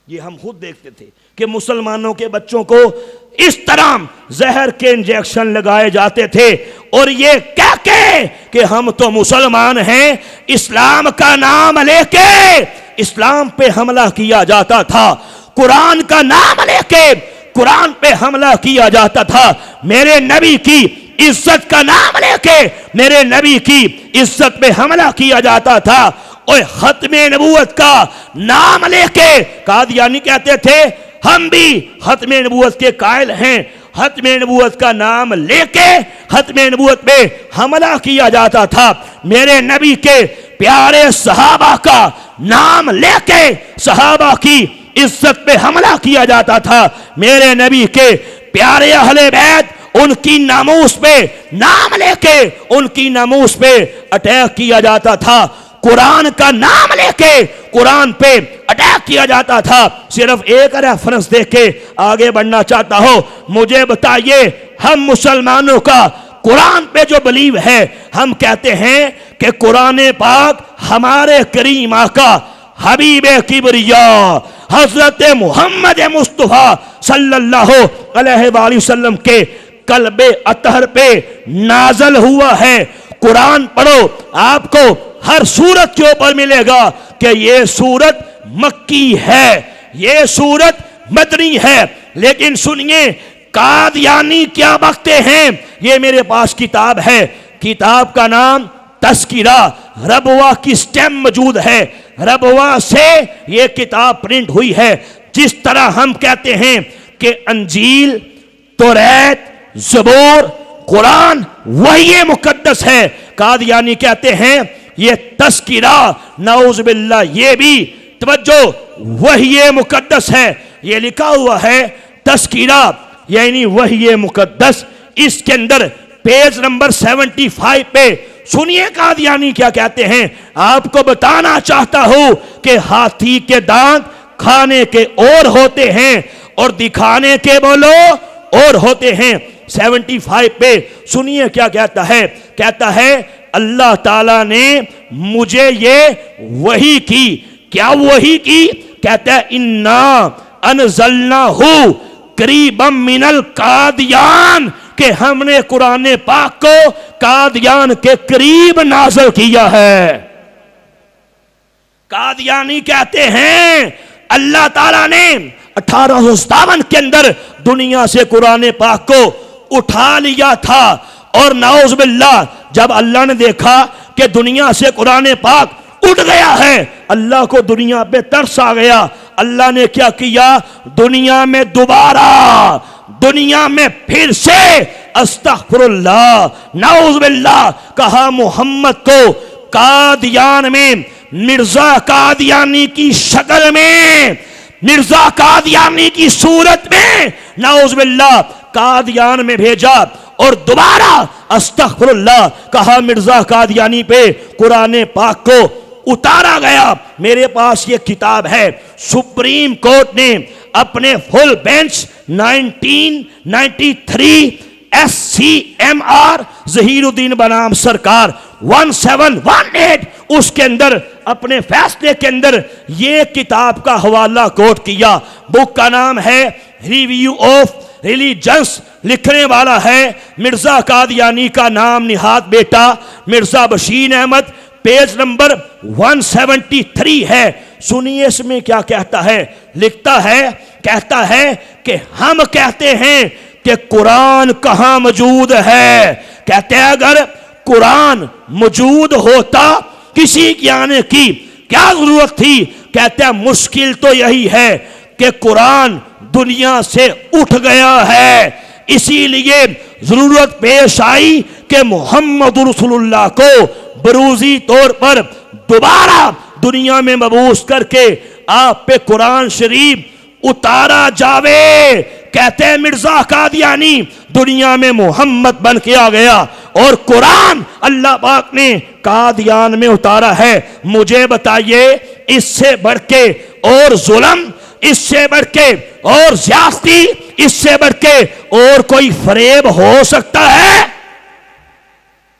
ये हम खुद देखते थे कि मुसलमानों के बच्चों को इस तरह जहर के इंजेक्शन लगाए जाते थे, और ये कह के कि हम तो मुसलमान हैं, इस्लाम का नाम लेके इस्लाम पे हमला किया जाता था, कुरान का नाम लेके कुरान पे हमला किया जाता था, मेरे नबी की इज्जत का नाम लेके मेरे नबी की इज्जत पे हमला किया जाता था, और खत्मे नबूवत का नाम लेके कादियानी कहते थे हम भी खत्मे नबूवत के कायल हैं, खत्मे नबूवत का नाम लेके खत्मे नबूवत पे हमला किया जाता था, मेरे नबी के प्यारे सहाबा का नाम लेके सहाबा की इज्जत पे हमला किया जाता था, मेरे नबी के प्यारे अहले बैत उनकी नामूस पे नाम लेके उनकी नामूस पे अटैक किया जाता था, कुरान का नाम लेके कुरान पे अटैक किया जाता था। सिर्फ एक रेफरेंस देख के आगे बढ़ना चाहता हूं, मुझे बताइए हम मुसलमानों का कुरान पे जो बिलीव है, हम कहते हैं कि कुरान पाक हमारे करीम आका हबीब किबरिया हजरत मोहम्मद मुस्तफा सल्लल्लाहु अलैहि वसल्लम के कल्बे अतहर पे नाजल हुआ है। कुरान पढ़ो, आपको हर सूरत के ऊपर मिलेगा कि ये सूरत मक्की है, ये सूरत मदनी है। लेकिन सुनिए, कादियानी क्या बकते हैं। ये मेरे पास किताब है, किताब का नाम तस्किरा, रबवा की स्टैम्प मौजूद है, रबवा से ये किताब प्रिंट हुई है। जिस तरह हम कहते हैं कि अंजील, तौरात, ज़बूर, कुरान वही मुकद्दस है, कादियानी कहते हैं ये तस्किरा, नाउज़ बिल्लाह, ये भी तवज्जो वही मुकद्दस है। ये लिखा हुआ है तस्किरा यानी वही मुकद्दस। इसके अंदर पेज नंबर 75 पे सुनिए कादियानी क्या कहते हैं। आपको बताना चाहता हूं कि हाथी के दांत खाने के और होते हैं और दिखाने के बोलो और होते हैं। 75 पे सुनिए क्या कहता है। कहता है अल्लाह ताला ने मुझे ये वही की। क्या वही की? कहता है इन्ना अनज़लनाहु करीबम मिनल कादियान, कि हमने कुरान पाक को कादियान के करीब नाज़िल किया है। कादियानी कहते हैं अल्लाह ताला ने 1857 के अंदर दुनिया से कुरान पाक को उठा लिया था और नाउज़ बिल्लाह जब अल्लाह ने देखा कि दुनिया से कुरान पाक उठ गया है, अल्लाह को दुनिया पे तरस आ गया। अल्लाह ने क्या किया? दुनिया में दोबारा, दुनिया में फिर से अस्तगफिरुल्लाह, नाउज़ बिल्लाह कहा मोहम्मद को कादियान में मिर्जा कादियानी की शक्ल में, मिर्जा कादियानी की सूरत में नाउज़ बिल्लाह कादियान में भेजा और दोबारा अस्तगफिरुल्लाह कहा मिर्जा कादियानी पे कुरान पाक को उतारा गया। मेरे पास ये किताब है। सुप्रीम कोर्ट ने अपने फुल बेंच 1993 SCMR ज़हीरुद्दीन बनाम सरकार 1718 उसके अंदर अपने फैसले के अंदर ये किताब का हवाला कोट किया। बुक का नाम है रिव्यू ऑफ रिलीजन्स, लिखने वाला है मिर्जा कादियानी का नाम निहात बेटा मिर्जा बशीर अहमद, पेज नंबर 173 है। सुनिए इसमें क्या कहता है। लिखता है, कहता है कि हम कहते हैं कि कुरान कहां मौजूद है। कहते हैं अगर कुरान मौजूद होता किसी के आने की क्या जरूरत थी। कहते हैं मुश्किल तो यही है कि कुरान दुनिया से उठ गया है, इसीलिए जरूरत पेश आई कि मोहम्मद रसूलुल्लाह को बरूजी तौर पर दोबारा दुनिया में मबूस करके आप पे कुरान शरीफ उतारा जावे। कहते हैं मिर्जा कादियानी दुनिया में मोहम्मद बन के आ गया और कुरान अल्लाह पाक ने कादियान में उतारा है। मुझे बताइए इससे बढ़ के और जुल्म, इससे बढ़ के और ज्यादती, इससे बढ़ के और कोई फरेब हो सकता है?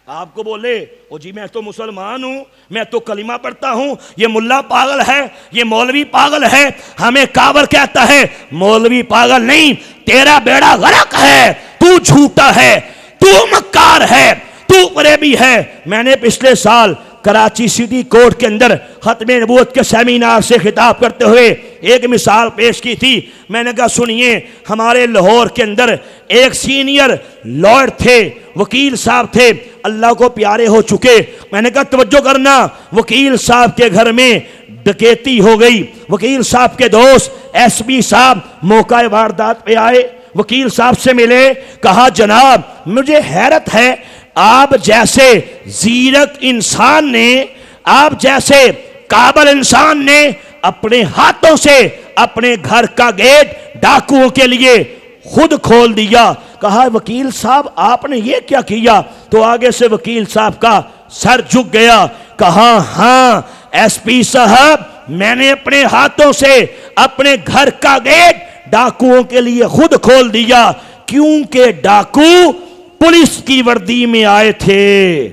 आपको बोले ओ जी मैं तो मुसलमान हूं, मैं तो कलिमा पढ़ता हूं, ये मुल्ला पागल है, ये मौलवी पागल है, हमें काबर कहता है। मौलवी पागल नहीं, तेरा बेड़ा गरक है, तू झूठा है, तू मक्कार है, तू फरेबी है। मैंने पिछले साल कराची सिटी कोर्ट के अंदर खत्मे नबूवत के सेमिनार से खिताब करते हुए एक मिसाल पेश की थी। मैंने कहा सुनिए, हमारे लाहौर के अंदर एक सीनियर लॉयर थे, वकील साहब थे, अल्लाह को प्यारे हो चुके। मैंने कहा तवज्जो करना, वकील साहब के घर में डकैती हो गई। वकील साहब के दोस्त एसपी साहब मौका वारदात पे आए, वकील साहब से मिले, कहा जनाब मुझे हैरत है आप जैसे जीरक इंसान ने, आप जैसे काबिल इंसान ने अपने हाथों से अपने घर का गेट डाकुओं के लिए खुद खोल दिया। कहा वकील साहब आपने ये क्या किया? तो आगे से वकील साहब का सर झुक गया। कहा हाँ एसपी साहब, मैंने अपने हाथों से अपने घर का गेट डाकुओं के लिए खुद खोल दिया, क्योंकि डाकू पुलिस की वर्दी में आए थे।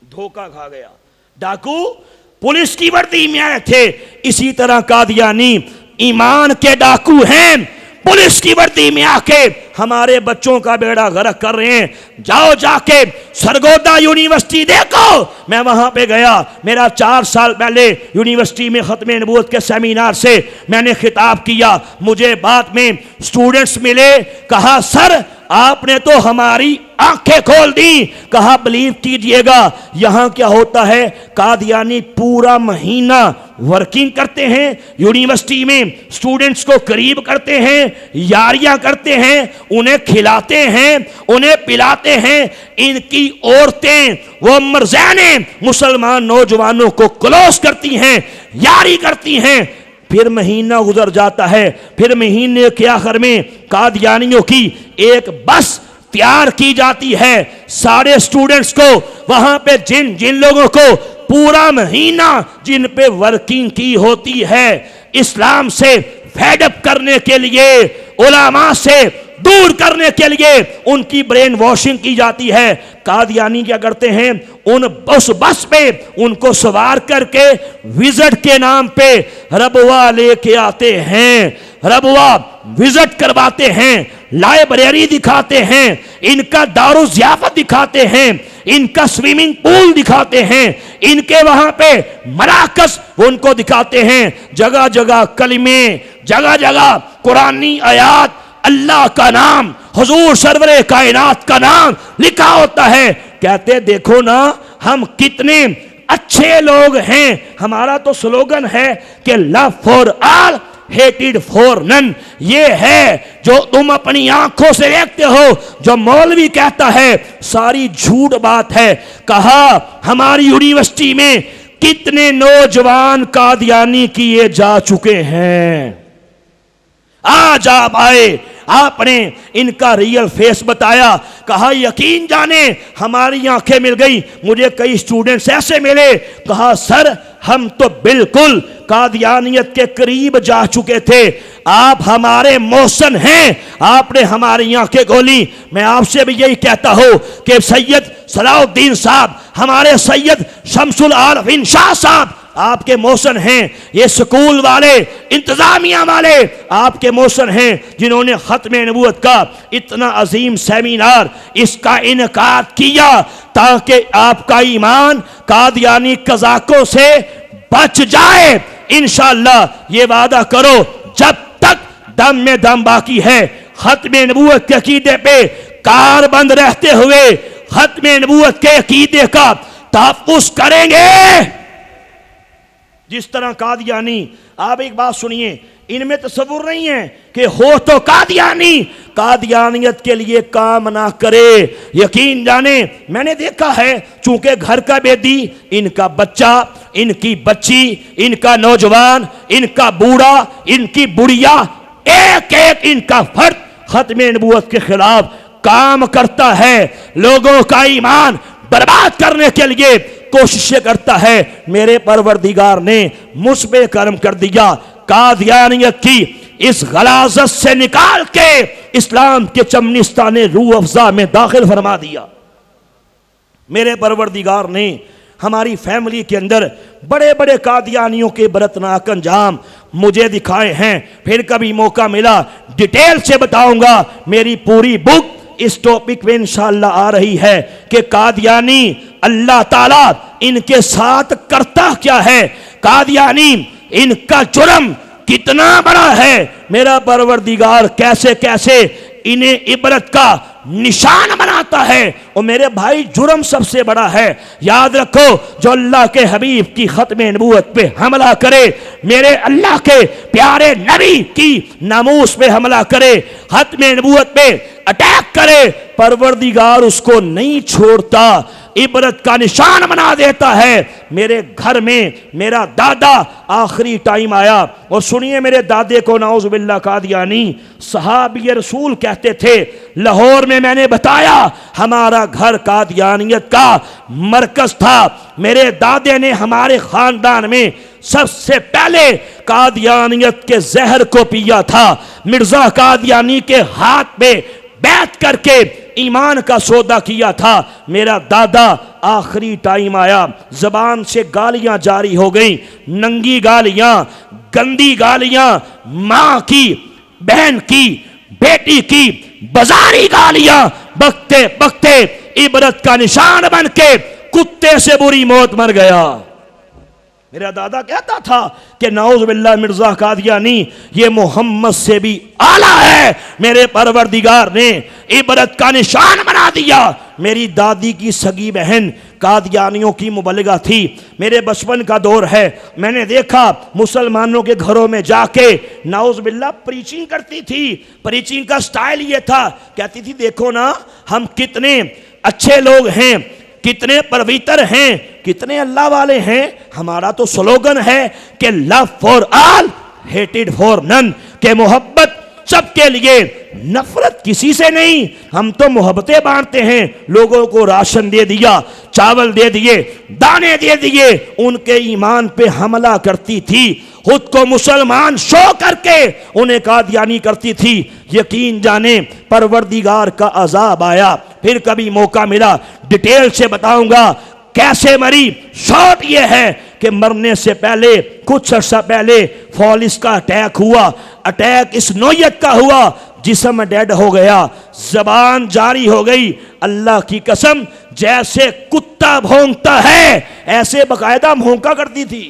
धोखा खा गया। डाकू पुलिस की वर्दी में आए थे, इसी तरह कादियानी ईमान के डाकू हैं, पुलिस की वर्दी में आके हमारे बच्चों का बेड़ा गर्क कर रहे हैं। जाओ जाके सरगोदा यूनिवर्सिटी देखो, मैं वहां पे गया, मेरा 4 साल पहले यूनिवर्सिटी में खत्म नबूवत के सेमिनार से मैंने खिताब किया। मुझे बाद में स्टूडेंट्स मिले, कहा सर आपने तो हमारी आंखें खोल दी। कहा बिलीव कीजिएगा यहां क्या होता है, कादियानी पूरा महीना वर्किंग करते हैं, यूनिवर्सिटी में स्टूडेंट्स को करीब करते हैं, यारियां करते हैं, उन्हें खिलाते हैं, उन्हें पिलाते हैं। इनकी औरतें वो मर्ज़ाने मुसलमान नौजवानों को क्लोज करती हैं, यारी करती हैं। फिर महीना गुजर जाता है, फिर महीने के आखिर में कादियानियों की एक बस तैयार की जाती है, सारे स्टूडेंट्स को वहां पे जिन जिन लोगों को पूरा महीना जिन पे वर्किंग की होती है, इस्लाम से फेडअप करने के लिए, उलमा से दूर करने के लिए उनकी ब्रेन वॉशिंग की जाती है। कादियानी क्या करते हैं, उस बस पे उनको सवार करके विजिट के नाम पे रबवा लेके आते हैं, रबवा विजिट करवाते हैं, लाइब्रेरी दिखाते हैं, इनका दारू ज़ियाफत दिखाते हैं, इनका स्विमिंग पूल दिखाते हैं, इनके वहां पे मराकस उनको दिखाते हैं। जगह जगह कलिमे, जगह जगह कुरानी आयात, अल्लाह का नाम, हुजूर सरवरे कायनात का नाम लिखा होता है। कहते देखो ना हम कितने अच्छे लोग हैं। हमारा तो स्लोगन है कि love for all, hated for none. ये है जो तुम अपनी आंखों से देखते हो, जो मौलवी कहता है सारी झूठ बात है। कहा हमारी यूनिवर्सिटी में कितने नौजवान कादियानी किए जा चुके हैं। आज आप आए, आपने इनका रियल फेस बताया, कहा यकीन जाने हमारी आंखें मिल गई। मुझे कई स्टूडेंट्स ऐसे मिले, कहा सर हम तो बिल्कुल कादियानियत के करीब जा चुके थे, आप हमारे मौसन हैं, आपने हमारी आंखें खोली। मैं आपसे भी यही कहता हूं कि सैयद सलाउद्दीन साहब, हमारे सैयद शमसुल आलमीन शाह साहब आपके मौसन हैं। ये स्कूल वाले, इंतजामिया वाले आपके मौसन हैं, जिन्होंने खत्म नबूवत का इतना अजीम सेमिनार इसका इनकाद किया ताकि आपका ईमान कादियानी कज़ाकों से बच जाए। इंशाअल्लाह ये वादा करो, जब तक दम में दम बाकी है, खत्म नबूवत के अकीदे पे कारबंद रहते हुए खत्म नबूवत के अकीदे का तहफ़्फ़ुज़ करेंगे। जिस तरह कादियानी, आप एक बात सुनिए, इनमें तसव्वुर नहीं है कि हो तो कादियानी कादियानियत के लिए काम ना करे। यकीन जाने मैंने देखा है, चूंकि घर का बेदी, इनका बच्चा, इनकी बच्ची, इनका नौजवान, इनका बूढ़ा, इनकी बुढ़िया, एक एक इनका फर्द खत्म नबूवत के खिलाफ काम करता है, लोगों का ईमान बर्बाद करने के लिए कोशिशें करता है। मेरे परवरदिगार ने मुझ पे करम कर दिया, कादियानियत की इस गलाजत से निकाल के इस्लाम के चमनिस्तान रूह अफ़ज़ा में दाखिल फरमा दिया। मेरे परवरदिगार ने हमारी फैमिली के अंदर बड़े बड़े कादियानियों के बरतनाक अंजाम मुझे दिखाए हैं। फिर कभी मौका मिला डिटेल से बताऊंगा। मेरी पूरी बुक इस टॉपिक में इंशाअल्लाह आ रही है कि कादियानी अल्लाह ताला इनके साथ करता क्या है, कादियानी इनका जुर्म कितना बड़ा है, मेरा परवरदिगार कैसे कैसे इन्हें इबरत का निशान बनाता है। और मेरे भाई जुर्म सबसे बड़ा है। याद रखो, जो अल्लाह के हबीब की खत्म नबूवत पे हमला करे, मेरे अल्लाह के प्यारे नबी की नामूस पे हमला करे, खत्म नबूवत पे अटैक करे, परवरदिगार उसको नहीं छोड़ता, इबरत का निशान बना देता है। मेरे घर में मेरा दादा आखिरी टाइम आया, और सुनिए मेरे दादे को नाउज़ुबिल्लाह कादियानी सहाबी रसूल कहते थे। लाहौर में मैंने बताया हमारा घर कादियानियत का मरकज था। मेरे दादे ने हमारे खानदान में सबसे पहले कादियानियत के जहर को पिया था। मिर्जा कादियानी के हाथ में बैठ करके ईमान का सौदा किया था। मेरा दादा आखिरी टाइम आया, जबान से गालियां जारी हो गई, नंगी गालियां, गंदी गालियां, मां की, बहन की, बेटी की, बाजारी गालियां बकते बकते इबरत का निशान बन के कुत्ते से बुरी मौत मर गया। मेरा दादा कहता था कि नाउज़ बिल्लाह मिर्जा कादियानी ये मोहम्मद से भी आला है। मेरे परवरदिगार ने इबरत का निशान बना दिया। मेरी दादी की सगी बहन कादियानियों की मुबल्लिगा थी। मेरे बचपन का दौर है, मैंने देखा मुसलमानों के घरों में जाके नाउज़ बिल्लाह प्रीचिंग करती थी। प्रीचिंग का स्टाइल ये था, कहती थी देखो ना हम कितने अच्छे लोग हैं, कितने पवित्र हैं, कितने अल्लाह वाले हैं। हमारा तो स्लोगन है कि love for all hated for none, के मोहब्बत सबके लिए, नफरत किसी से नहीं। हम तो मोहब्बतें बांटते हैं। लोगों को राशन दे दिया, चावल दे दिए, दाने दे दिए, उनके ईमान पे हमला करती थी। खुद को मुसलमान शो करके उन्हें कादियानी करती थी। यकीन जाने परवरदिगार का अजाब आया। फिर कभी मौका मिला डिटेल से बताऊंगा कैसे मरी। शॉर्ट ये है कि मरने से पहले कुछ अर्सा पहले फॉलिस का अटैक हुआ। अटैक इस नौयत का हुआ, जिस्म डेड हो गया, जबान जारी हो गई। अल्लाह की कसम, जैसे कुत्ता भौंकता है ऐसे बकायदा भौंका करती थी।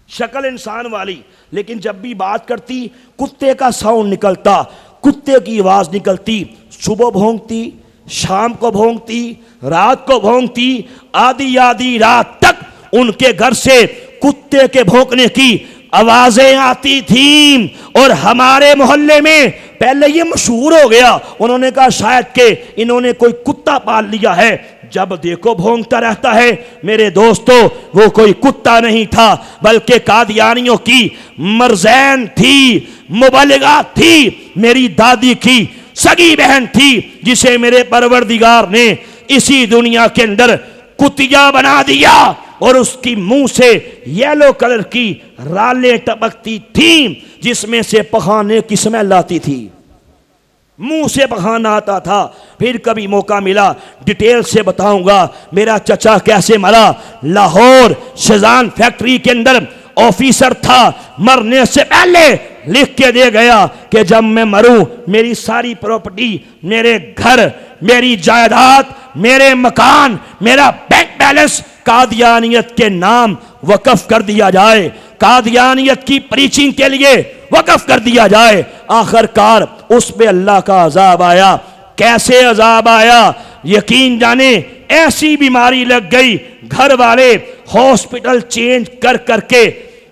शक्ल इंसान वाली, लेकिन जब भी बात करती कुत्ते का साउंड निकलता, कुत्ते की आवाज निकलती। सुबह भौंकती, शाम को भौंकती, रात को भौंकती। आधी आधी रात तक उनके घर से कुत्ते के भौंकने की आवाजें आती थीं। और हमारे मोहल्ले में पहले ये मशहूर हो गया। उन्होंने कहा शायद के इन्होंने कोई कुत्ता पाल लिया है, जब देखो भौंकता रहता है। मेरे दोस्तों, वो कोई कुत्ता नहीं था, बल्कि कादियानियों की मर्ज़ैन थी, मुबल्लिगा थी, मेरी दादी की सगी बहन थी, जिसे मेरे परवरदिगार ने इसी दुनिया के अंदर कुतिया बना दिया। और उसकी मुंह से येलो कलर की रालें टपकती थीं, जिसमें से पखाने की स्मेल आती थी। मुंह से पखाना आता था। फिर कभी मौका मिला डिटेल से बताऊंगा मेरा चचा कैसे मरा। लाहौर शेजान फैक्ट्री के अंदर ऑफिसर था। मरने से पहले लिख के दे गया कि जब मैं मरूं मेरी सारी प्रॉपर्टी, मेरे घर, मेरी जायदाद, मेरे मकान, मेरा बैंक बैलेंस कादियानियत के नाम वक़फ़ कर दिया जाए, कादियानियत की प्रीचिंग के लिए वक़फ़ कर दिया जाए। आखिरकार उस पे अल्लाह का अजाब आया। कैसे अजाब आया? यकीन जाने ऐसी बीमारी लग गई, घर वाले हॉस्पिटल चेंज कर करके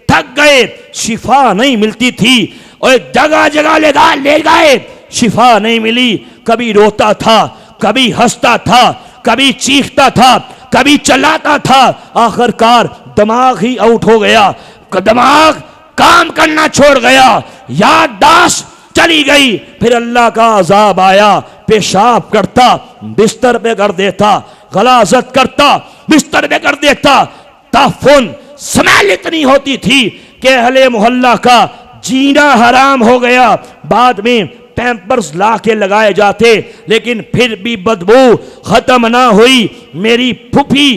थक गए, शिफा नहीं मिलती थी। और जगह जगह ले गए, शिफा नहीं मिली। कभी रोता था, कभी हंसता था, कभी चीखता था, कभी चिल्लाता था। आखिरकार दिमाग ही आउट हो गया, दिमाग काम करना छोड़ गया, याददाश्त चली गई। फिर अल्लाह का अजाब आया। पेशाब करता, बिस्तर पे कर देता, गलाजत करता, बिस्तर पे कर देता। ताफुन स्मेल इतनी होती थी कि अहले मोहल्ला का जीना हराम हो गया। बाद में पैम्पर्स ला के लगाए जाते, लेकिन फिर भी बदबू खत्म ना हुई। मेरी फूफी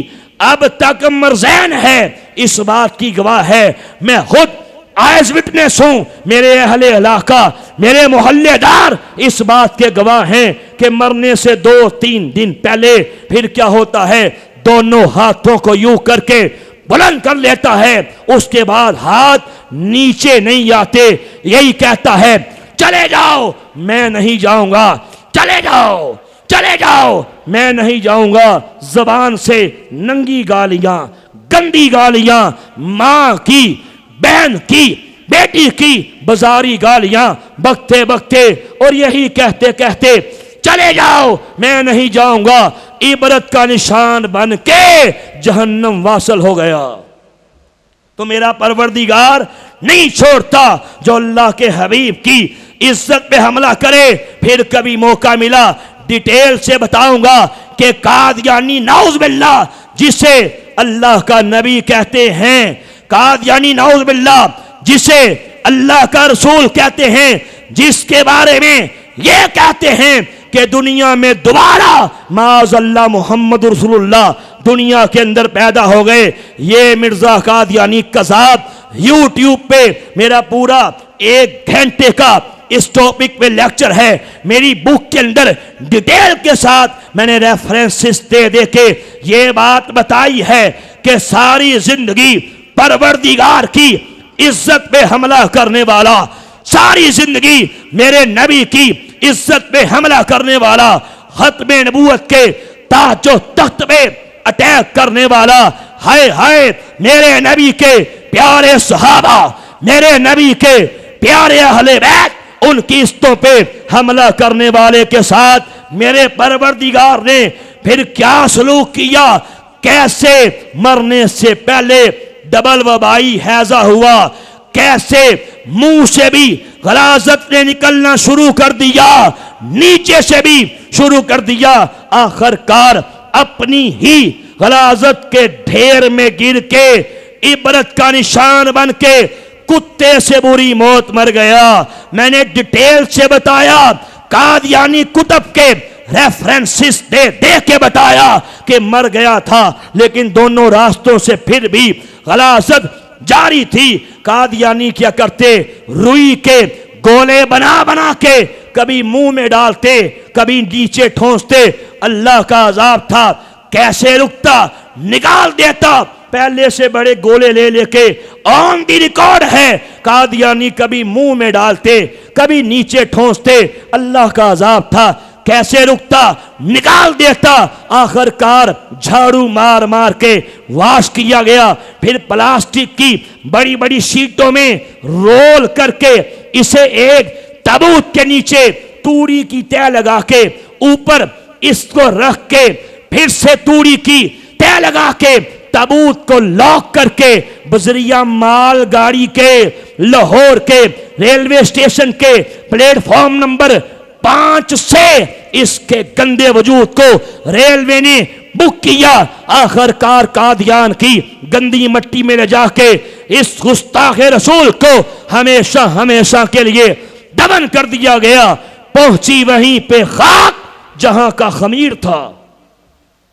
अब तक मर्ज़ैन है, इस बात की गवाह है। मैं खुद आइज विटनेस हूं। मेरे अहले इलाका, मेरे मोहल्लेदार इस बात के गवाह हैं कि मरने से 2-3 दिन पहले फिर क्या होता है, दोनों हाथों को यूं करके बुलंद कर लेता है, उसके बाद हाथ नीचे नहीं आते। यही कहता है चले जाओ, मैं नहीं जाऊंगा, चले जाओ, चले जाओ, मैं नहीं जाऊंगा। जबान से नंगी गालियां, गंदी गालियां, मां की, बहन की, बेटी की बाजारी गालियां बकते बकते, और यही कहते कहते चले जाओ, मैं नहीं जाऊंगा, इबरत का निशान बन के जहन्नम वासल हो गया। तो मेरा परवरदिगार नहीं छोड़ता जो अल्लाह के हबीब की इज्जत पे हमला करे। फिर कभी मौका मिला डिटेल से बताऊंगा कि कादियानी नाउज़ बिल्लाह, जिसे अल्लाह का नबी कहते हैं, कादियानी नाउज़ बिल्लाह जिसे अल्लाह का रसूल कहते हैं, जिसके बारे में ये कहते हैं कि दुनिया में दोबारा माज़अल्लाह मोहम्मद रसूलुल्लाह दुनिया के अंदर पैदा हो गए। ये मिर्जा कादियानी कज़ाब यूट्यूब पे मेरा पूरा 1 घंटे का इस टॉपिक पे लेक्चर है। मेरी बुक के अंदर डिटेल के साथ मैंने रेफरेंसेस दे दे के ये बात बताई है कि सारी जिंदगी परवरदिगार की इज्जत पे हमला करने वाला, सारी जिंदगी मेरे नबी की इज्जत पे हमला करने वाला, खत्मे नबूवत के ताजो तख्त पे अटैक करने वाला, हाय हाय मेरे नबी के प्यारे सहाबा, मेरे नबी के प्यारे अहले बैत, उनकी इज्जतों पे हमला करने वाले के साथ मेरे परवरदिगार ने फिर क्या सलूक किया, कैसे मरने से पहले डबल वबाई हैजा हुआ, कैसे मुंह से भी गलाजत ने निकलना शुरू कर दिया, नीचे से भी शुरू कर दिया, आखिरकार अपनी ही गलाजत के ढेर में गिर के इबरत का निशान बन के कुत्ते से बुरी मौत मर गया। मैंने डिटेल से बताया, कादियानी कुतब के रेफरेंसेस दे दे के बताया कि मर गया था, लेकिन दोनों रास्तों से फिर भी गलाजत जारी थी। कादियानी क्या करते, रुई के गोले बना बना के कभी मुंह में डालते, कभी नीचे ठोंसते। अल्लाह का अजाब था, कैसे रुकता, निकाल देता, पहले से बड़े गोले ले लेके। ऑन दी रिकॉर्ड है, कादियानी कभी मुंह में डालते, कभी नीचे ठोंसते। अल्लाह का अजाब था, कैसे रुकता, निकाल देता। आखिरकार झाड़ू मार मार के वाश किया गया, फिर प्लास्टिक की बड़ी बड़ी शीटों में रोल करके इसे एक ताबूत के नीचे तूड़ी की तह लगा के ऊपर इसको रख के फिर से तूड़ी की तह लगा के ताबूत को लॉक करके बजरिया माल गाड़ी के लाहौर के रेलवे स्टेशन के प्लेटफॉर्म नंबर 5 से इसके गंदे वजूद को रेलवे ने बुक किया। आखिरकार कादियान की गंदी मट्टी में ले जाके इस गुस्ताखे रसूल को हमेशा हमेशा के लिए दफन कर दिया गया। पहुंची वहीं पे खाक जहां का खमीर था।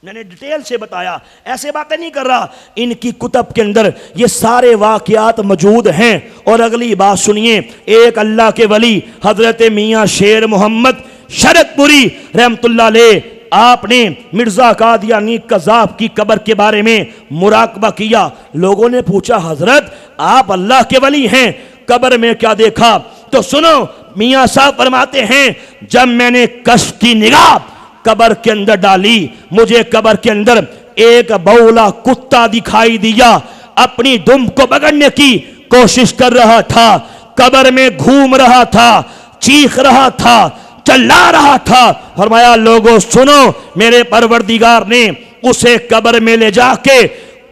मैंने डिटेल से बताया, ऐसे बातें नहीं कर रहा, इनकी कुतब के अंदर ये सारे वाकयात मौजूद हैं। और अगली बात सुनिए, एक अल्लाह के वली हजरत मियाँ शेर मोहम्मद शरकपुरी रहमतुल्लाह अलैह, आपने मिर्जा कादियानी कज़ाब की कब्र के बारे में मुराकबा किया। लोगों ने पूछा, हजरत आप अल्लाह के वली हैं, कब्र में क्या देखा? तो सुनो, मियाँ साहब फरमाते हैं, जब मैंने कश्फ की निगाह कब्र के अंदर डाली, मुझे कब्र के अंदर एक बौला कुत्ता दिखाई दिया, अपनी दुम को पकड़ने की कोशिश कर रहा था, कब्र में घूम रहा था, चीख रहा था, चिल्ला रहा था। फरमाया, लोगों सुनो, मेरे परवरदिगार ने उसे कब्र में ले जाके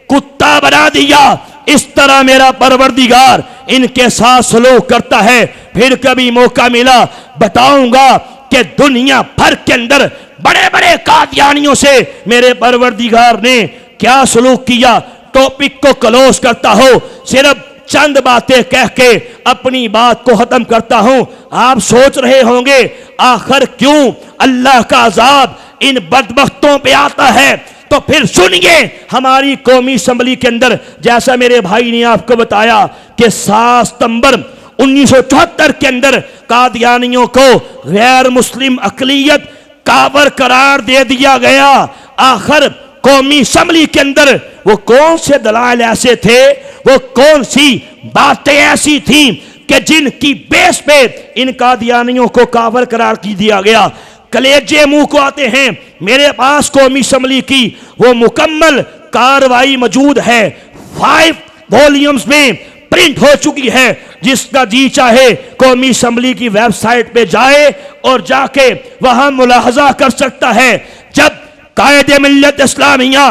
कुत्ता बना दिया। इस तरह मेरा परवरदिगार इनके साथ सलूक करता है। फिर कभी मौका मिला बताऊंगा कि दुनिया भर के अंदर बड़े बड़े कादियानियों से मेरे परवरदिगार ने क्या सलूक किया। टॉपिक को क्लोज करता हूं, सिर्फ चंद बातें कह के अपनी बात को खत्म करता हूं। आप सोच रहे होंगे आखिर क्यों अल्लाह का अजाब इन बदबख्तों पे आता है? तो फिर सुनिए, हमारी कौमी असम्बली के अंदर, जैसा मेरे भाई ने आपको बताया कि 7 सितंबर 1974 के अंदर कादियानियों को गैर मुस्लिम अकलियत कावर करार दे दिया गया। आखिर कौमी असम्बली के अंदर वो कौन से दलाल ऐसे थे, वो कौन सी बातें ऐसी थी कि जिनकी बेस पे इन कादियानियों को कावर करार की दिया गया? कलेजे मुंह को आते हैं। मेरे पास कौमी असम्बली की वो मुकम्मल कार्रवाई मौजूद है, 5 वॉल्यूम्स में प्रिंट हो चुकी है। जिसका जी चाहे कौमी असम्बली की वेबसाइट पे जाए और जाके वहां मुलाहजा कर सकता है। जब कायदे मिल्लत इस्लामिया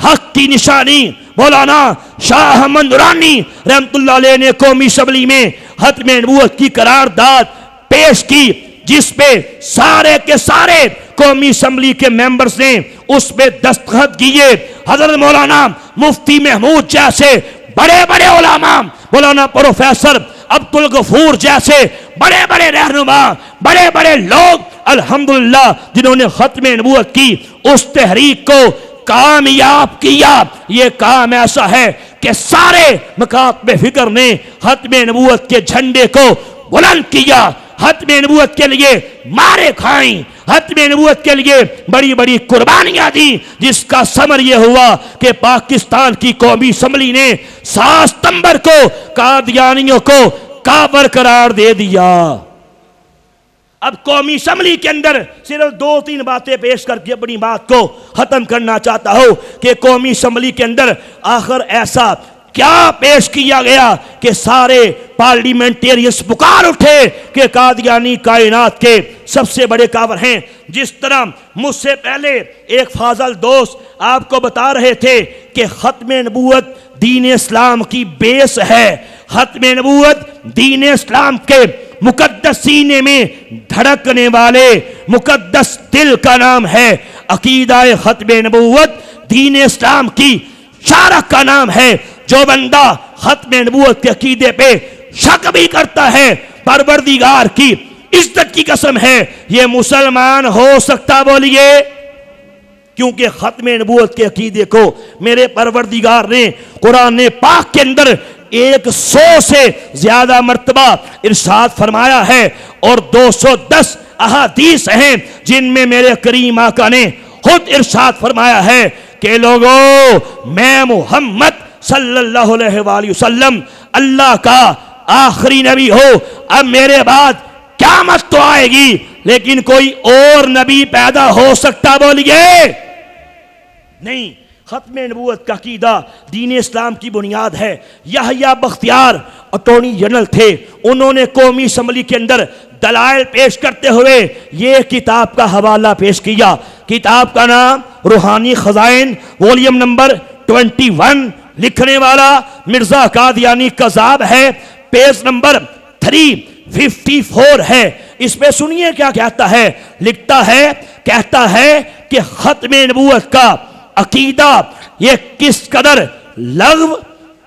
हक की निशानी मौलाना शाह अहमद नूरानी रहमतुल्लाह अलैह ने कौमी असम्बली में खत्मे नबूवत की करारदाद पेश की, जिसपे सारे के सारे कौमी असम्बली के मेंबर्स ने उस पे दस्तखत किए। हजरत मौलाना मुफ्ती महमूद जैसे बड़े बड़े उलमा, मौलाना प्रोफेसर अब्दुल गफूर जैसे बड़े बड़े रहनुमा, बड़े बड़े लोग अल्हम्दुलिल्लाह जिन्होंने खत्म नबूवत की उस तहरीक को कामयाब किया। ये काम ऐसा है कि सारे मकातब फिक्र ने खत्म नबूवत के झंडे को बुलंद किया, खत्म नबूवत के लिए मारे खाई, खत्म नबूवत के लिए बड़ी बड़ी कुर्बानियां दी, जिसका समर यह हुआ कि पाकिस्तान की कौमी असम्बली ने 7 सितंबर को कादियानियों को काफिर करार दे दिया। अब कौमी असम्बली के अंदर सिर्फ 2-3 बातें पेश करके अपनी बात को खत्म करना चाहता हूं कि कौमी असम्बली के अंदर आखिर ऐसा क्या पेश किया गया कि सारे पार्लियामेंटेरियंस पुकार उठे कि कादियानी कायनात के सबसे बड़े काफिर हैं। जिस तरह मुझसे पहले एक फाजल दोस्त आपको बता रहे थे कि खत्म नबूवत दीन इस्लाम की बेस है, खत्म नबूवत दीन इस्लाम के मुकद्दस सीने में धड़कने वाले मुकद्दस दिल का नाम है। अकीदा खत्म नबूवत दीन इस्लाम की शारक का नाम है। जो बंदा खत्म नबूवत के अकीदे पे शक भी करता है, परवरदिगार की इज्जत की कसम है ये मुसलमान हो सकता, बोलिए, क्योंकि खत्म नबूवत के अकीदे को मेरे परवरदिगार ने कुरान पाक के अंदर 100 से ज्यादा मर्तबा इरशाद फरमाया है और 210 अहादीस हैं जिनमें मेरे करीम आका ने खुद इरशाद फरमाया है कि लोगों, मैं मोहम्मद सल्लल्लाहु अलैहि वसल्लम अल्लाह का आखिरी नबी हो, अब मेरे बाद क़यामत तो आएगी लेकिन कोई और नबी पैदा हो सकता, बोलिए नहीं। खत्म नबूवत का अकीदा दीन इस्लाम की बुनियाद है। यहया बख्तियार अटॉर्नी जनरल थे, उन्होंने कौमी असम्बली के अंदर दलाइल पेश करते हुए ये किताब का हवाला पेश किया। किताब का नाम रूहानी खजाइन, वॉल्यूम नंबर 21, लिखने वाला मिर्जा कादियानी कज़ाब है, पेज नंबर 354 है। इसमें सुनिए क्या कहता है, लिखता है, कहता है कि खत्म नबूवत का अकीदा ये किस कदर लग़्व,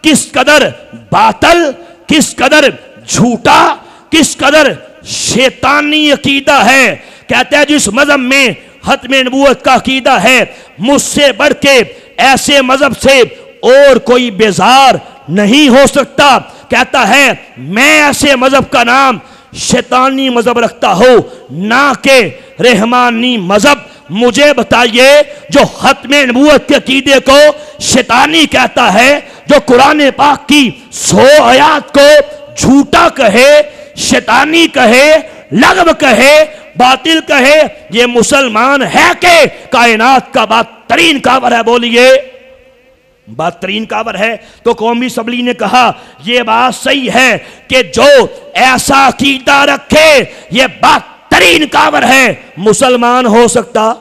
किस कदर बातल, किस कदर झूठा, किस कदर शैतानी अकीदा है। कहता है जिस मजहब में खत्म नबूवत का अकीदा है, मुझसे बढ़ के ऐसे मजहब से और कोई बेजार नहीं हो सकता। कहता है मैं ऐसे मजहब का नाम शैतानी मजहब रखता हूं, ना के रहमानी मजहब। मुझे बताइए जो खत्म नबूवत के अकीदे को शैतानी कहता है, जो कुरान पाक की 100 आयात को झूठा कहे, शैतानी कहे, लग़्व कहे, बातिल कहे, ये मुसलमान है कि कायनात का बदतरीन काफिर है, बोलिए बदतरीन काफिर है। तो कौमी असम्बली ने कहा यह बात सही है कि जो ऐसा अकीदा रखे ये बदतरीन काफिर है, मुसलमान हो सकता।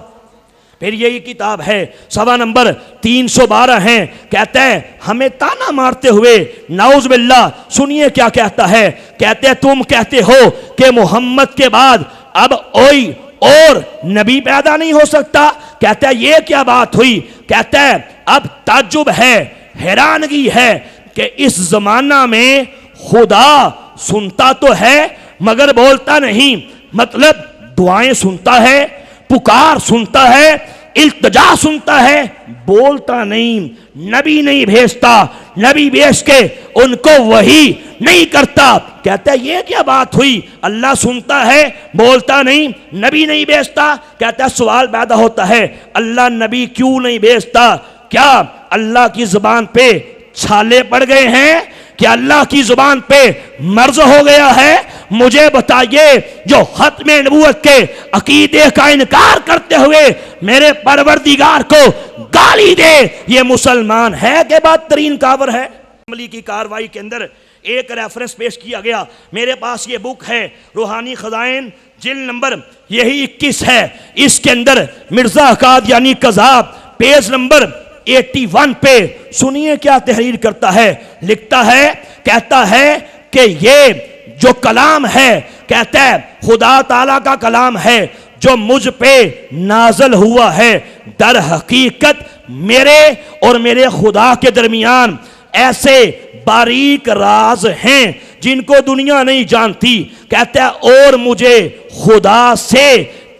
फिर यही किताब है, सवा नंबर 312 है। कहते हैं हमें ताना मारते हुए नाउज़ बिल्लाह, सुनिए क्या कहता है। कहते हैं तुम कहते हो कि मोहम्मद के बाद अब कोई और नबी पैदा नहीं हो सकता। कहता है ये क्या बात हुई। कहता है अब ताज्जुब है, हैरानगी है कि इस जमाना में खुदा सुनता तो है मगर बोलता नहीं, मतलब दुआएं सुनता है, पुकार सुनता है, इल्तिजा सुनता है, बोलता नहीं, नबी नहीं भेजता, नबी भेज के उनको वही नहीं करता। कहता है ये क्या बात हुई, अल्लाह सुनता है, बोलता नहीं, नबी नहीं भेजता। कहता है सवाल पैदा होता है अल्लाह नबी क्यों नहीं भेजता, क्या अल्लाह की जुबान पे छाले पड़ गए हैं, क्या अल्लाह की जुबान पे मर्ज हो गया है। मुझे बताइए जो खत्म नबूवत के अकीदे का इनकार करते हुए मेरे परवरदिगार को गाली दे, ये मुसलमान है कि बदतरीन काफिर है। अमली की कार्रवाई के अंदर एक रेफरेंस पेश किया गया, मेरे पास ये बुक है रूहानी खजाइन, जिल्द नंबर यही 21 है। इसके अंदर मिर्जा कादियानी कज़ाब पेज नंबर 81 पे सुनिए क्या तहरीर करता है। लिखता है, कहता है कि ये जो कलाम है, कहता है खुदा ताला का कलाम है जो मुझ पे नाजल हुआ है। दर हकीकत मेरे और मेरे खुदा के दरमियान ऐसे बारीक राज हैं जिनको दुनिया नहीं जानती। कहता है और मुझे खुदा से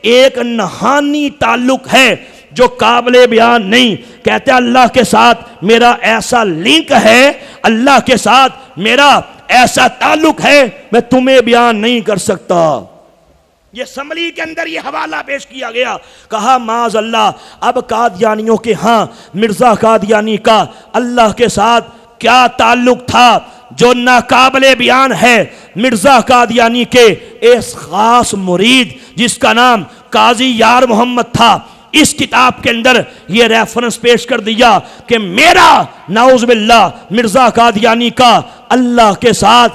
एक नहानी ताल्लुक है जो काबिले बयान नहीं। कहते हैं अल्लाह के साथ मेरा ऐसा लिंक है, अल्लाह के साथ मेरा ऐसा ताल्लुक है, मैं तुम्हें बयान नहीं कर सकता। ये असम्बली के अंदर ये हवाला पेश किया गया। कहा माज अल्लाह, अब कादियानियों के यहाँ मिर्जा कादियानी का अल्लाह के साथ क्या ताल्लुक था जो नाकाबिले बयान है। मिर्जा कादियानी के एक खास मुरीद जिसका नाम काजी यार मोहम्मद था, इस किताब के अंदर ये रेफरेंस पेश कर दिया कि मेरा नाउज़ुबिल्लाह मिर्जा कादियानी का अल्लाह के साथ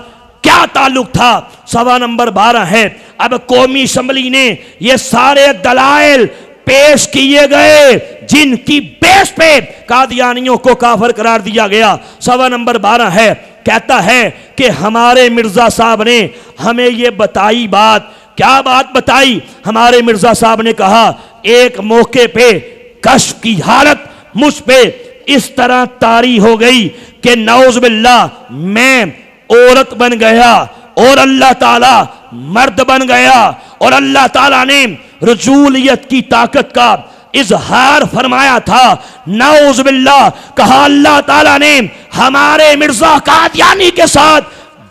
क्या ताल्लुक था। सवाल नंबर 12 है। अब कौमी असम्बली ने ये सारे दलाइल पेश किए गए जिनकी बेस पे कादियानियों को काफिर करार दिया गया। सवाल नंबर 12 है। कहता है कि हमारे मिर्जा साहब ने हमें ये बताई बात। क्या बात बताई? हमारे मिर्जा साहब ने कहा एक मौके पे कश्फ की हालत मुझ पे इस तरह तारी हो गई कि नाउज़ुबिल्लाह मैं औरत बन गया और अल्लाह ताला मर्द बन गया और अल्लाह ताला ने रजूलियत की ताकत का इजहार फरमाया था। नाउज़ुबिल्लाह कहा अल्लाह ताला ने हमारे मिर्जा कादियानी के साथ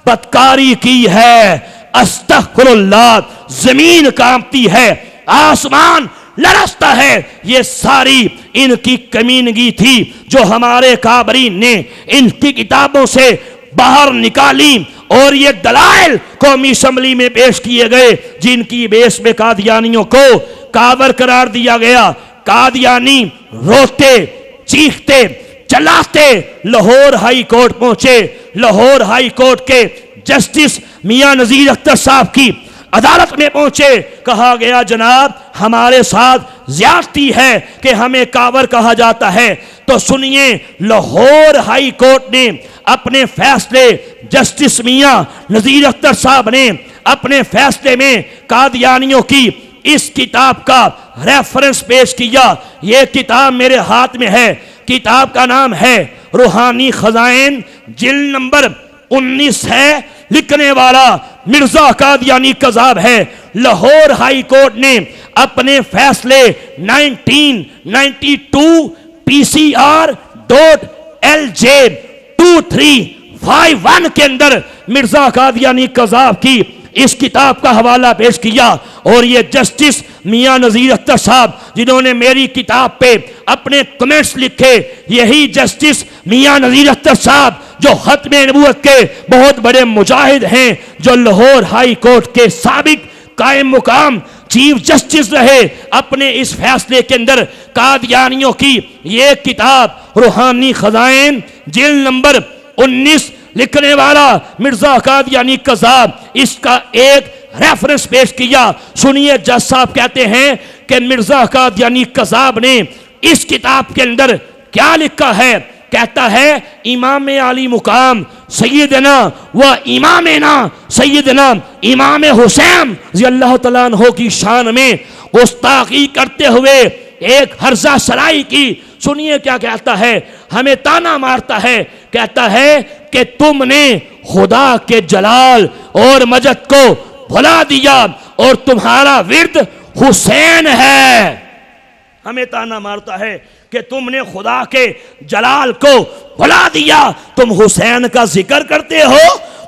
बदकारी की है। अस्तग़फिरुल्लाह, जमीन कांपती है, आसमान लरसता है। ये सारी इनकी कमीनगी थी जो हमारे काबरीन ने इनकी किताबों से बाहर निकाली और ये दलाइल कौमी असम्बली में पेश किए गए जिनकी बेस में कादियानियों को कावर करार दिया गया। कादियानी रोते चीखते चलाते लाहौर हाई कोर्ट पहुंचे। लाहौर हाई कोर्ट के जस्टिस मियां नजीर अख्तर साहब की अदालत में पहुंचे। कहा गया जनाब हमारे साथ ज्यादती है कि हमें कावर कहा जाता है। तो सुनिए, लाहौर हाई कोर्ट ने अपने फैसले, जस्टिस मियां नजीर अख्तर साहब ने अपने फैसले में कादियानियों की इस किताब का रेफरेंस पेश किया। यह किताब मेरे हाथ में है। किताब का नाम है रूहानी खजाइन, जिल्द नंबर 19 है। लिखने वाला मिर्जा कादियानी कज़ाब है। लाहौर हाई कोर्ट ने अपने फैसले 1992 PCR.LJ 2351 के अंदर मिर्जा कादियानी कज़ाब की इस किताब का हवाला पेश किया। और ये जस्टिस मियां नजीर अख्तर साहब जिन्होंने मेरी किताब पे अपने कमेंट्स लिखे, यही जस्टिस मियां नजीर अख्तर साहब जो खत्मे नबूवत के बहुत बड़े मुजाहिद हैं, जो लाहौर हाई कोर्ट के साबिक कायम मुकाम चीफ जस्टिस रहे, अपने इस फैसले के अंदर कादियानियों की ये किताब रूहानी खजाइन जिल्द नंबर 19 लिखने वाला मिर्जा कादियानी कज़ाब, इसका एक रेफरेंस पेश किया। सुनिए, जज साहब कहते हैं कि मिर्जा कादियानी कज़ाब ने इस किताब के अंदर क्या लिखा है। कहता है इमाम आली मुकाम सैयदना व इमामना सैयदना इमाम हुसैन रज़ियल्लाहु तआला अन्हु की शान में गुस्ताखी करते हुए एक हर्जा सराई की। सुनिए क्या कहता है, हमें ताना मारता है। कहता है कि तुमने खुदा के जलाल और मजद को भुला दिया और तुम्हारा विर्द हुसैन है। हमें ताना मारता है कि तुमने खुदा के जलाल को भुला दिया, तुम हुसैन का जिक्र करते हो,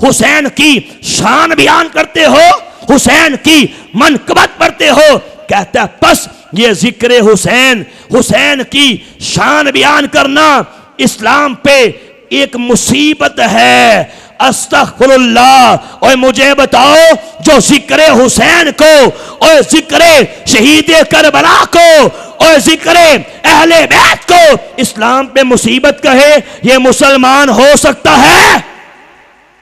हुसैन की शान बयान करते हो, हुसैन की मनकबत पढ़ते हो। कहता है बस ये जिक्र हुसैन, हुसैन की शान बयान करना इस्लाम पे एक मुसीबत है। अस्तग़फिरुल्लाह। और मुझे बताओ जो जिक्र हुसैन को और जिक्र शहीद करबला को और जिक्र अहले बैत को इस्लाम पे मुसीबत कहे, ये मुसलमान हो सकता है?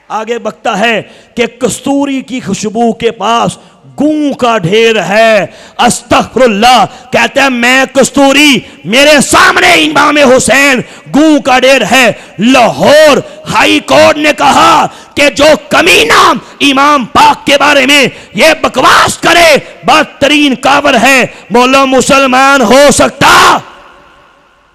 आगे बकता है कि कस्तूरी की खुशबू के पास गूं का ढेर है। अस्तग़फिरुल्लाह। कहते हैं मैं कस्तूरी, मेरे सामने इमाम हुसैन, गूं का ढेर है। लाहौर हाई कोर्ट ने कहा कि जो कमीना इमाम पाक के बारे में ये बकवास करे बदतरीन कावर है, बोलो मुसलमान हो सकता?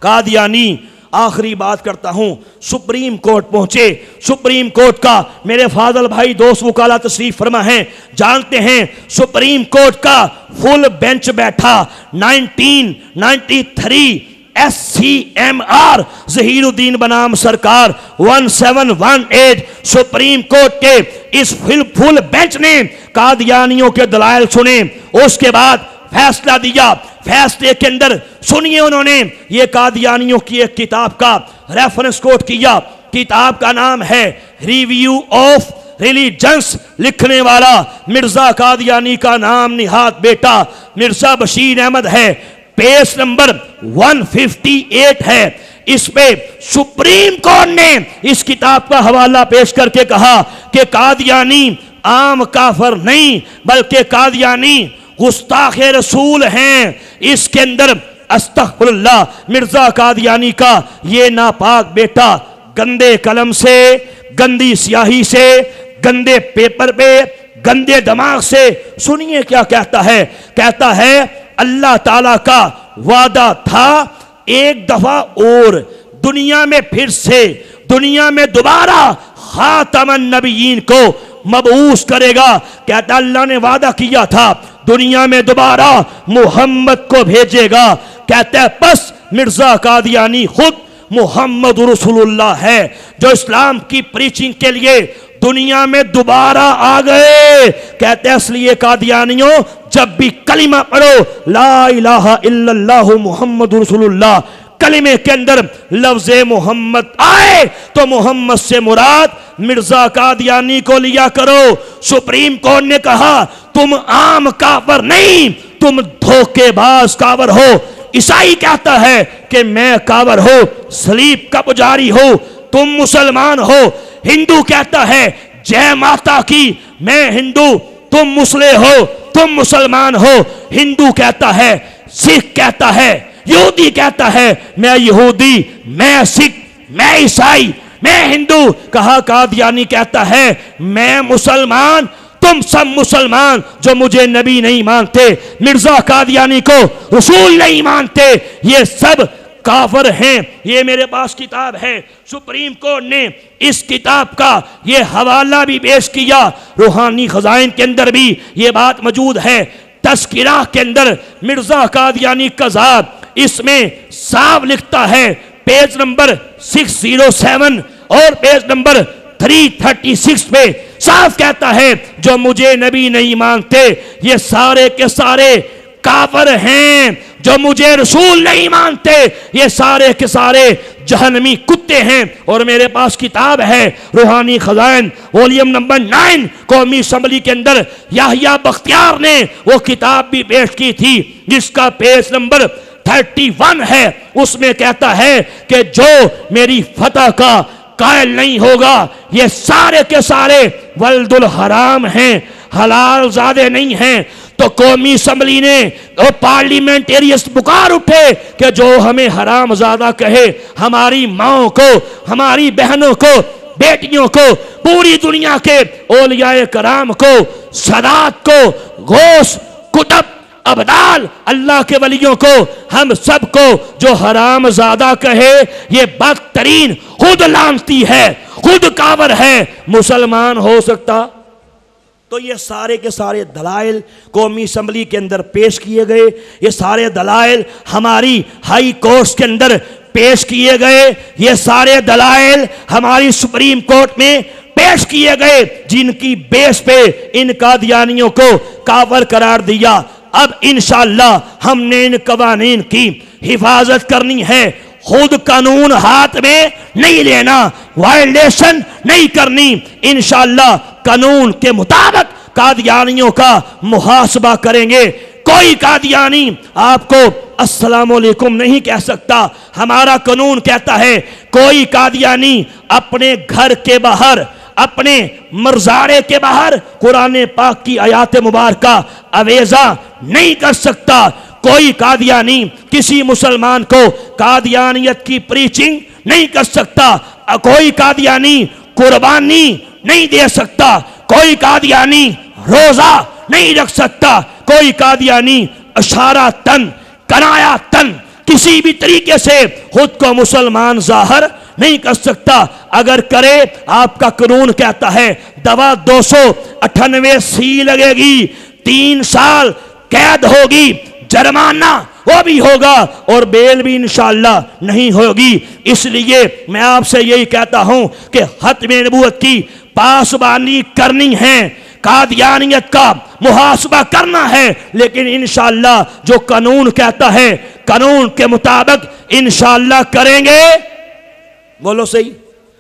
कादियानी आखिरी बात करता हूं, सुप्रीम कोर्ट पहुंचे। सुप्रीम कोर्ट का मेरे फाजल भाई दोस्त वकाला तशरीफ फरमा है, जानते हैं सुप्रीम कोर्ट का फुल बेंच बैठा 1993 SCMR जहीरुद्दीन बनाम सरकार 1718 सुप्रीम कोर्ट के इस फुल बेंच ने कादियानियों के दलाइल सुने, उसके बाद फैसला दिया। फैसले के अंदर सुनिए, उन्होंने ये कादियानियों की एक किताब का रेफरेंस कोट किया। किताब का नाम है रिव्यू ऑफ रिलीजन्स, लिखने वाला मिर्जा कादियानी का नाम निहात बेटा मिर्जा बशीर अहमद है। पेज नंबर 158 है। इस पे सुप्रीम कोर्ट ने इस किताब का हवाला पेश करके कहा कि कादियानी आम काफर नहीं बल्कि कादियानी गुस्ताख रसूल हैं। इसके अंदर अस्तगफिरुल्लाह मिर्जा कादियानी का ये नापाक बेटा गंदे कलम से, गंदी स्याही से, गंदे पेपर पे, गंदे दिमाग से, सुनिए क्या कहता है। कहता है अल्लाह ताला का वादा था एक दफा और दुनिया में फिर से, दुनिया में दोबारा खातमन नबीयीन को मबऊस करेगा। कहता अल्लाह ने वादा किया था दुनिया में दोबारा मोहम्मद को भेजेगा। कहता है बस मिर्जा कादियानी खुद मोहम्मद रसूलुल्लाह है जो इस्लाम की प्रीचिंग के लिए दुनिया में दोबारा आ गए। कहते हैं इसलिए कादियानियों जब भी कलिमा पढ़ो ला इलाहा इल्लल्लाह मुहम्मद रसूलुल्लाह, कलिमे के अंदर लफ्ज मोहम्मद आए तो मोहम्मद से मुराद मिर्जा कादियानी को लिया करो। सुप्रीम कोर्ट ने कहा तुम आम काफर नहीं, तुम धोखेबाज काफर हो। ईसाई कहता है कि मैं काफर हो, सलीब का पुजारी हो, तुम मुसलमान हो। हिंदू कहता है जय माता की, मैं हिंदू, तुम मुस्लिम हो, तुम मुसलमान हो। हिंदू कहता है, सिख कहता है, यहूदी कहता है मैं यहूदी, मैं सिख, मैं ईसाई, मैं हिंदू। कहा कादियानी कहता है मैं मुसलमान, तुम सब मुसलमान जो मुझे नबी नहीं मानते, मिर्जा कादियानी को रसूल नहीं मानते, ये सब काफर हैं। ये मेरे पास किताब है, सुप्रीम कोर्ट ने इस किताब का ये हवाला भी पेश किया। रूहानी खजाइन के अंदर भी ये बात मौजूद है। तस्किरा के अंदर मिर्जा कादियानी कज़ाब इसमें साफ लिखता है, पेज नंबर 607 और पेज नंबर 336 पे साफ कहता है जो मुझे नबी नहीं मानते ये सारे के सारे काफर हैं, जो मुझे रसूल नहीं मानते ये सारे के सारे जहन्नमी कुत्ते हैं। और मेरे पास किताब है रूहानी खजाइन वॉल्यूम नंबर 9, कौमी असम्बली के अंदर याहिया बख्तियार ने वो किताब भी पेश की थी जिसका पेज नंबर 31 है। उसमें कहता है कि जो मेरी फतह का कायल नहीं होगा ये सारे के सारे वल्दुल हराम हैं, हलाल ज़ादे नहीं हैं। तो कौमी असम्बली ने और पार्लियामेंटेरियंस पुकार उठे कि जो हमें हराम ज़ादा कहे, हमारी माओ को, हमारी बहनों को, बेटियों को, पूरी दुनिया के औलियाए कराम को, सदात को, गौस, कुतुब, अबदाल, अल्लाह के वलियों को, हम सबको जो हराम ज़ादा कहे ये बदतरीन खुद लानती है, खुद कावर है, मुसलमान हो सकता? तो ये सारे के सारे दलाइल कौमी असम्बली के अंदर पेश किए गए, ये सारे दलाइल हमारी हाई कोर्ट्स के अंदर पेश किए गए, ये सारे दलाइल हमारी सुप्रीम कोर्ट में पेश किए गए जिनकी बेस पे इन कादियानियों को काफिर करार दिया। अब इंशाअल्लाह हमने इन कवानीन की हिफाजत करनी है, खुद कानून हाथ में नहीं लेना, वायलेशन नहीं करनी। इंशाअल्लाह कानून के मुताबिक कादियानियों का मुहासबा करेंगे। कोई कादियानी आपको अस्सलाम वालेकुम नहीं कह सकता। हमारा कानून कहता है कोई कादियानी अपने घर के बाहर, अपने मरजारे के बाहर कुरान पाक की आयात मुबारका अवेजा नहीं कर सकता। कोई कादियानी किसी मुसलमान को कादियानियत की प्रीचिंग नहीं कर सकता। कोई कादियानी कुर्बानी नहीं दे सकता। कोई कादियानी रोजा नहीं रख सकता। कोई कादियानी अशारा तन, कनाया तन किसी भी तरीके से खुद को मुसलमान जाहिर नहीं कर सकता। अगर करे, आपका कानून कहता है दवा 298C लगेगी, 3 साल कैद होगी, जुर्माना वो भी होगा और बेल भी इंशाअल्लाह नहीं होगी। इसलिए मैं आपसे यही कहता हूं कि खत्म नबूवत की पासबानी करनी है, कादियानियत का मुहासबा करना है, लेकिन इंशाअल्लाह जो कानून कहता है कानून के मुताबिक इंशाअल्लाह करेंगे। बोलो सही।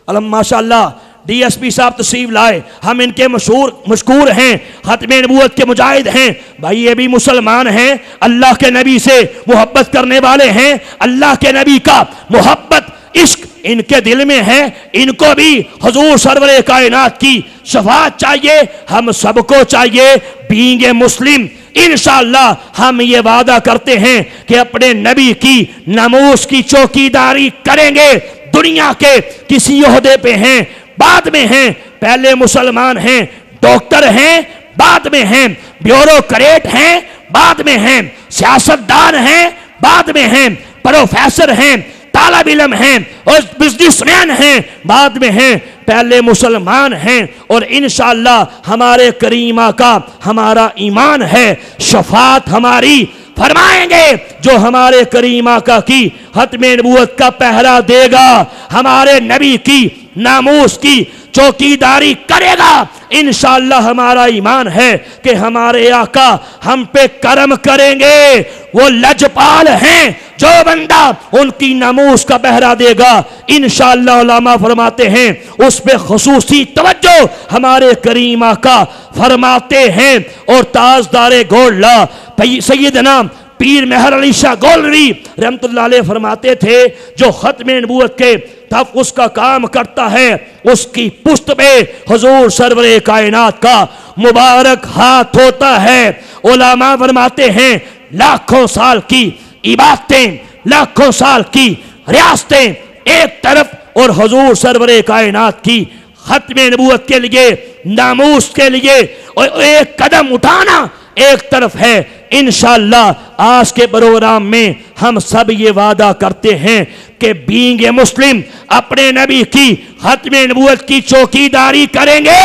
माशाअल्लाह DSP साहब तशरीफ लाए, हम इनके मशहूर हैं, खत्म नबूवत के मुजाहिद हैं। भाई ये भी मुसलमान हैं, अल्लाह के नबी से मोहब्बत करने वाले हैं, अल्लाह के नबी का मोहब्बत इश्क इनके दिल में है। इनको भी हुजूर सरवरे कायनात की शफाअत चाहिए, हम सबको चाहिए। बीइंग ए मुस्लिम इंशाअल्लाह हम ये वादा करते हैं कि अपने नबी की नमूस की चौकीदारी करेंगे। दुनिया के किसी ओहदे पे हैं, बाद में हैं, पहले मुसलमान हैं, डॉक्टर हैं, बाद में हैं, ब्यूरोक्रेट हैं, बाद में हैं, सियासतदान हैं, बाद में हैं, प्रोफेसर हैं, तालिब इल्म हैं और बिजनेसमैन हैं, बाद में हैं, पहले मुसलमान हैं। और इंशाअल्लाह हमारे करीमा का हमारा ईमान है, शफात हमारी फरमाएंगे। जो हमारे करीमा का की खत्म नबूवत का पहरा देगा, हमारे नबी की नामूस की चौकीदारी करेगा, इंशाअल्लाह हमारा ईमान है कि हमारे आका हम पे करम करेंगे। वो लजपाल हैं, जो बंदा उनकी नामूस का पहरा देगा इंशाअल्लाह उलमा फरमाते हैं उस पे खुसूसी तवज्जो हमारे करीम आका फरमाते हैं। और ताजदारे गोल्ला सैयदना पीर मेहर अली शाह गोलवी रहमतुल्लाह अलैह फरमाते थे, जो खत्म नबूवत के तब उसका काम करता है, उसकी पुश्त पे हुजूर सरवरे कायनात का मुबारक हाथ होता है। उलमा फरमाते हैं लाखों साल की इबादतें, लाखों साल की रियासतें एक तरफ और हुजूर सरवरे कायनात की खत्म नबूवत के लिए, नामूस के लिए और एक कदम उठाना एक तरफ है। इंशाअल्लाह आज के प्रोग्राम में हम सब ये वादा करते हैं कि बीइंग ए मुस्लिम अपने नबी की खत्म नबूवत की चौकीदारी करेंगे।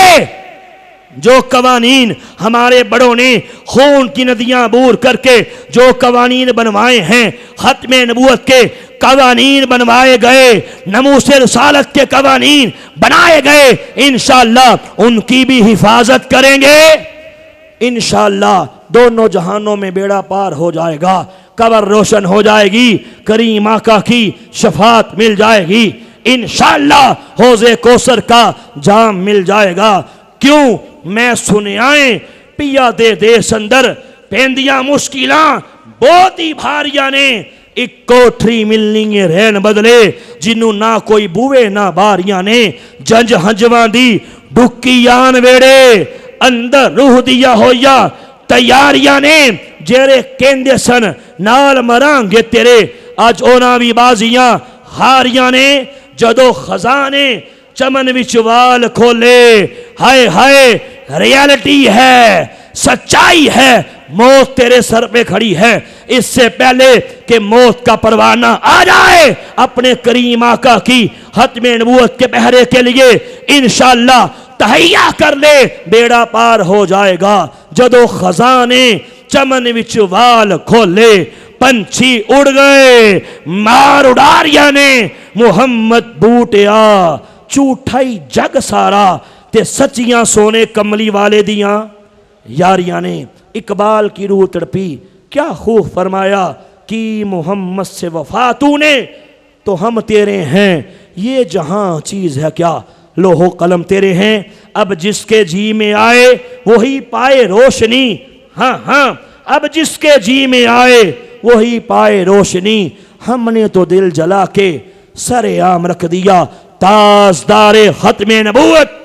जो कवानीन हमारे बड़ों ने खून की नदियां बूर करके जो कवानीन बनवाए हैं, खत्म नबूवत के कवानीन बनवाए गए, नमूसे रसालत के कवानीन बनाए गए, इंशाअल्लाह उनकी भी हिफाजत करेंगे। इंशाअल्लाह दोनों जहानों में बेड़ा पार हो जाएगा, कब्र रोशन हो जाएगी, करीम आका की शफात मिल जाएगी, इंशाअल्लाह हौज़े कौसर का जाम मिल जाएगा। क्यों मैं सुनियाए पिया दे दे संदर पेंदिया मुश्किलां बहुत ही भारिया ने, एक कोठरी मिलनी रहन बदले जिन्नू ना कोई बुवे ना बारिया ने, जंज हंजवां दी डुक्की आन वेड़े अंदर रूह दिया होया तैयारियां ने, जेरे केंदे सन नाल मरांगे तेरे, अज ओना भी बाजियां हारियां ने। जदों खजाने चमन विच वाल खोले, हाय हाय रियलिटी है, सच्चाई है, मौत तेरे सर पे खड़ी है। इससे पहले कि मौत का परवाना आ जाए अपने करीम आका की खत्म नबूवत के पहरे के लिए इंशाअल्लाह तहैया कर ले, बेड़ा पार हो जाएगा। जदों खजाने चमन विच वाल खोले, पंछी उड़ गए मार उडारिया ने, मुहम्मद बूटिया झूठाई जग सारा ते सच्चियां सोने कमली वाले दियां यारियां ने। इकबाल की रूह तड़पी, क्या खूब फरमाया कि मुहम्मद से वफा तूने तो हम तेरे हैं, ये जहां चीज है क्या लोहो कलम तेरे हैं। अब जिसके जी में आए वही पाए रोशनी, हाँ हाँ अब जिसके जी में आए वही पाए रोशनी। हमने तो दिल जला के सरे आम रख दिया ताजदारे खत्म नबूवत